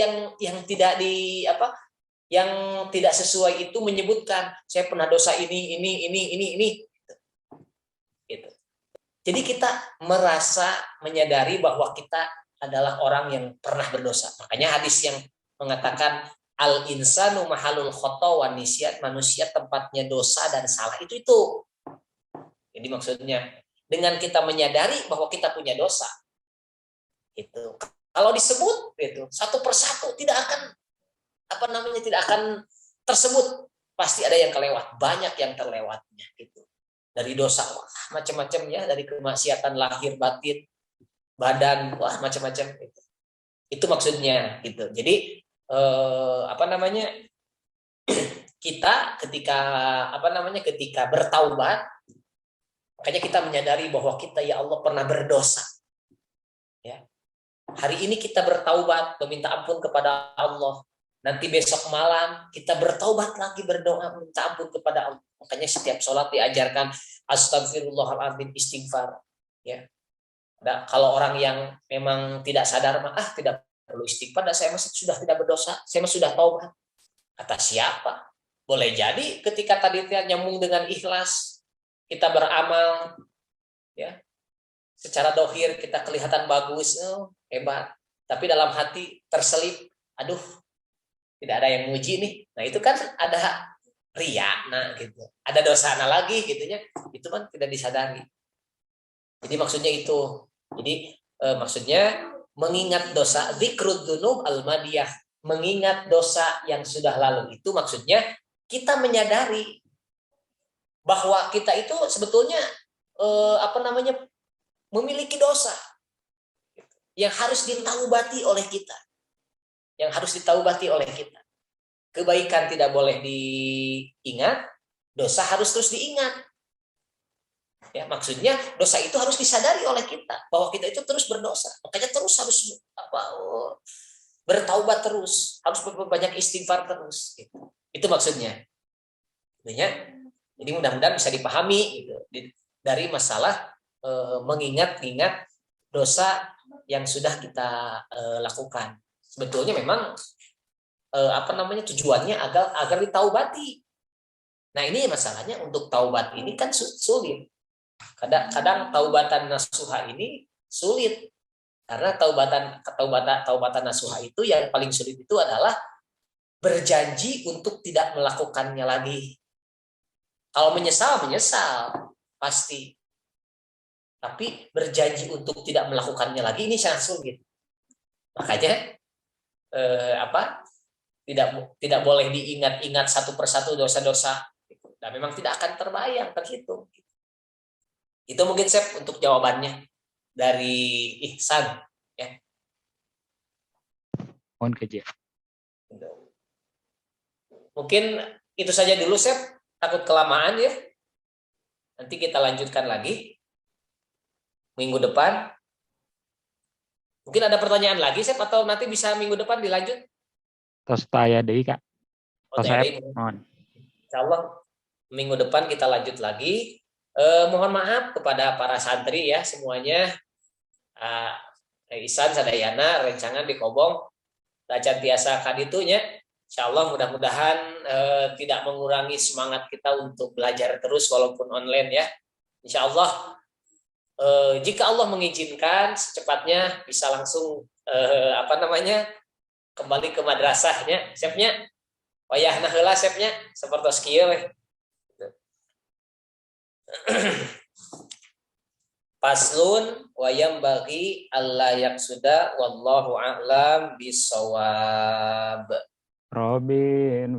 sesuai itu menyebutkan saya pernah dosa ini. Gitu. Jadi kita merasa menyadari bahwa kita adalah orang yang pernah berdosa. Makanya hadis yang mengatakan al insanu mahalul khata wa nisyat, manusia tempatnya dosa dan salah itu. Jadi maksudnya dengan kita menyadari bahwa kita punya dosa, itu kalau disebut itu satu persatu tidak akan tersebut, pasti ada yang kelewat, banyak yang terlewatnya gitu. Dari dosa macam-macam ya, dari kemaksiatan lahir batin, badan, macam-macam itu. Itu maksudnya gitu. Jadi kita ketika bertaubat, makanya kita menyadari bahwa kita ya Allah pernah berdosa. Ya. Hari ini kita bertaubat, meminta ampun kepada Allah. Nanti besok malam kita bertaubat lagi, berdoa minta ampun kepada Allah. Makanya setiap sholat diajarkan astagfirullahaladzim, istighfar. Ya. Nah, kalau orang yang memang tidak sadar, tidak perlu istighfar, saya masih sudah tidak berdosa, saya masih sudah taubat. Kata siapa? Boleh jadi ketika tadi nyambung dengan ikhlas, kita beramal, ya, secara dohir kita kelihatan bagus, hebat. Tapi dalam hati terselip, aduh, tidak ada yang muji nih. Nah itu kan ada riya, gitu. Ada dosa lagi, gitunya. Itu kan tidak disadari. Jadi maksudnya itu. Jadi maksudnya mengingat dosa, dzikrud dzunub al-madiyah, mengingat dosa yang sudah lalu. Itu maksudnya kita menyadari bahwa kita itu sebetulnya memiliki dosa yang harus ditaubati oleh kita. Kebaikan tidak boleh diingat, dosa harus terus diingat. Ya, maksudnya dosa itu harus disadari oleh kita bahwa kita itu terus berdosa. Makanya terus harus bertaubat terus, harus banyak istighfar terus. Gitu. Itu maksudnya. Jadi mudah-mudahan bisa dipahami gitu, dari masalah mengingat-ingat dosa yang sudah kita lakukan. Sebetulnya memang tujuannya agar ditaubati. Nah ini masalahnya untuk taubat ini kan sulit. Kadang taubatan nasuha ini sulit karena taubatan nasuha itu yang paling sulit itu adalah berjanji untuk tidak melakukannya lagi. Kalau menyesal pasti. Tapi berjanji untuk tidak melakukannya lagi ini sangat sulit. Makanya tidak boleh diingat-ingat satu persatu dosa-dosa. Dan memang tidak akan terbayang, terhitung. Itu mungkin Sep untuk jawabannya dari Ihsan. Ya. Mohon kerja. Mungkin itu saja dulu Sep. Takut kelamaan ya. Nanti kita lanjutkan lagi minggu depan. Mungkin ada pertanyaan lagi, Sep, atau nanti bisa minggu depan dilanjut? Tos taya deui Kak. Oh, Tos tadi, mohon. insya Allah minggu depan kita lanjut lagi. Mohon maaf kepada para santri ya semuanya. Isan sadayana rencangan di Kobong Racan tiasa kaditunya. Insya Allah mudah-mudahan tidak mengurangi semangat kita untuk belajar terus walaupun online ya. Insya Allah jika Allah mengizinkan secepatnya bisa langsung kembali ke madrasahnya. Sepnya wayahna heula sepnya sapertos kieu we. Paslun wayam bagi Allah yaksuda wallahu a'lam bisawab. Robin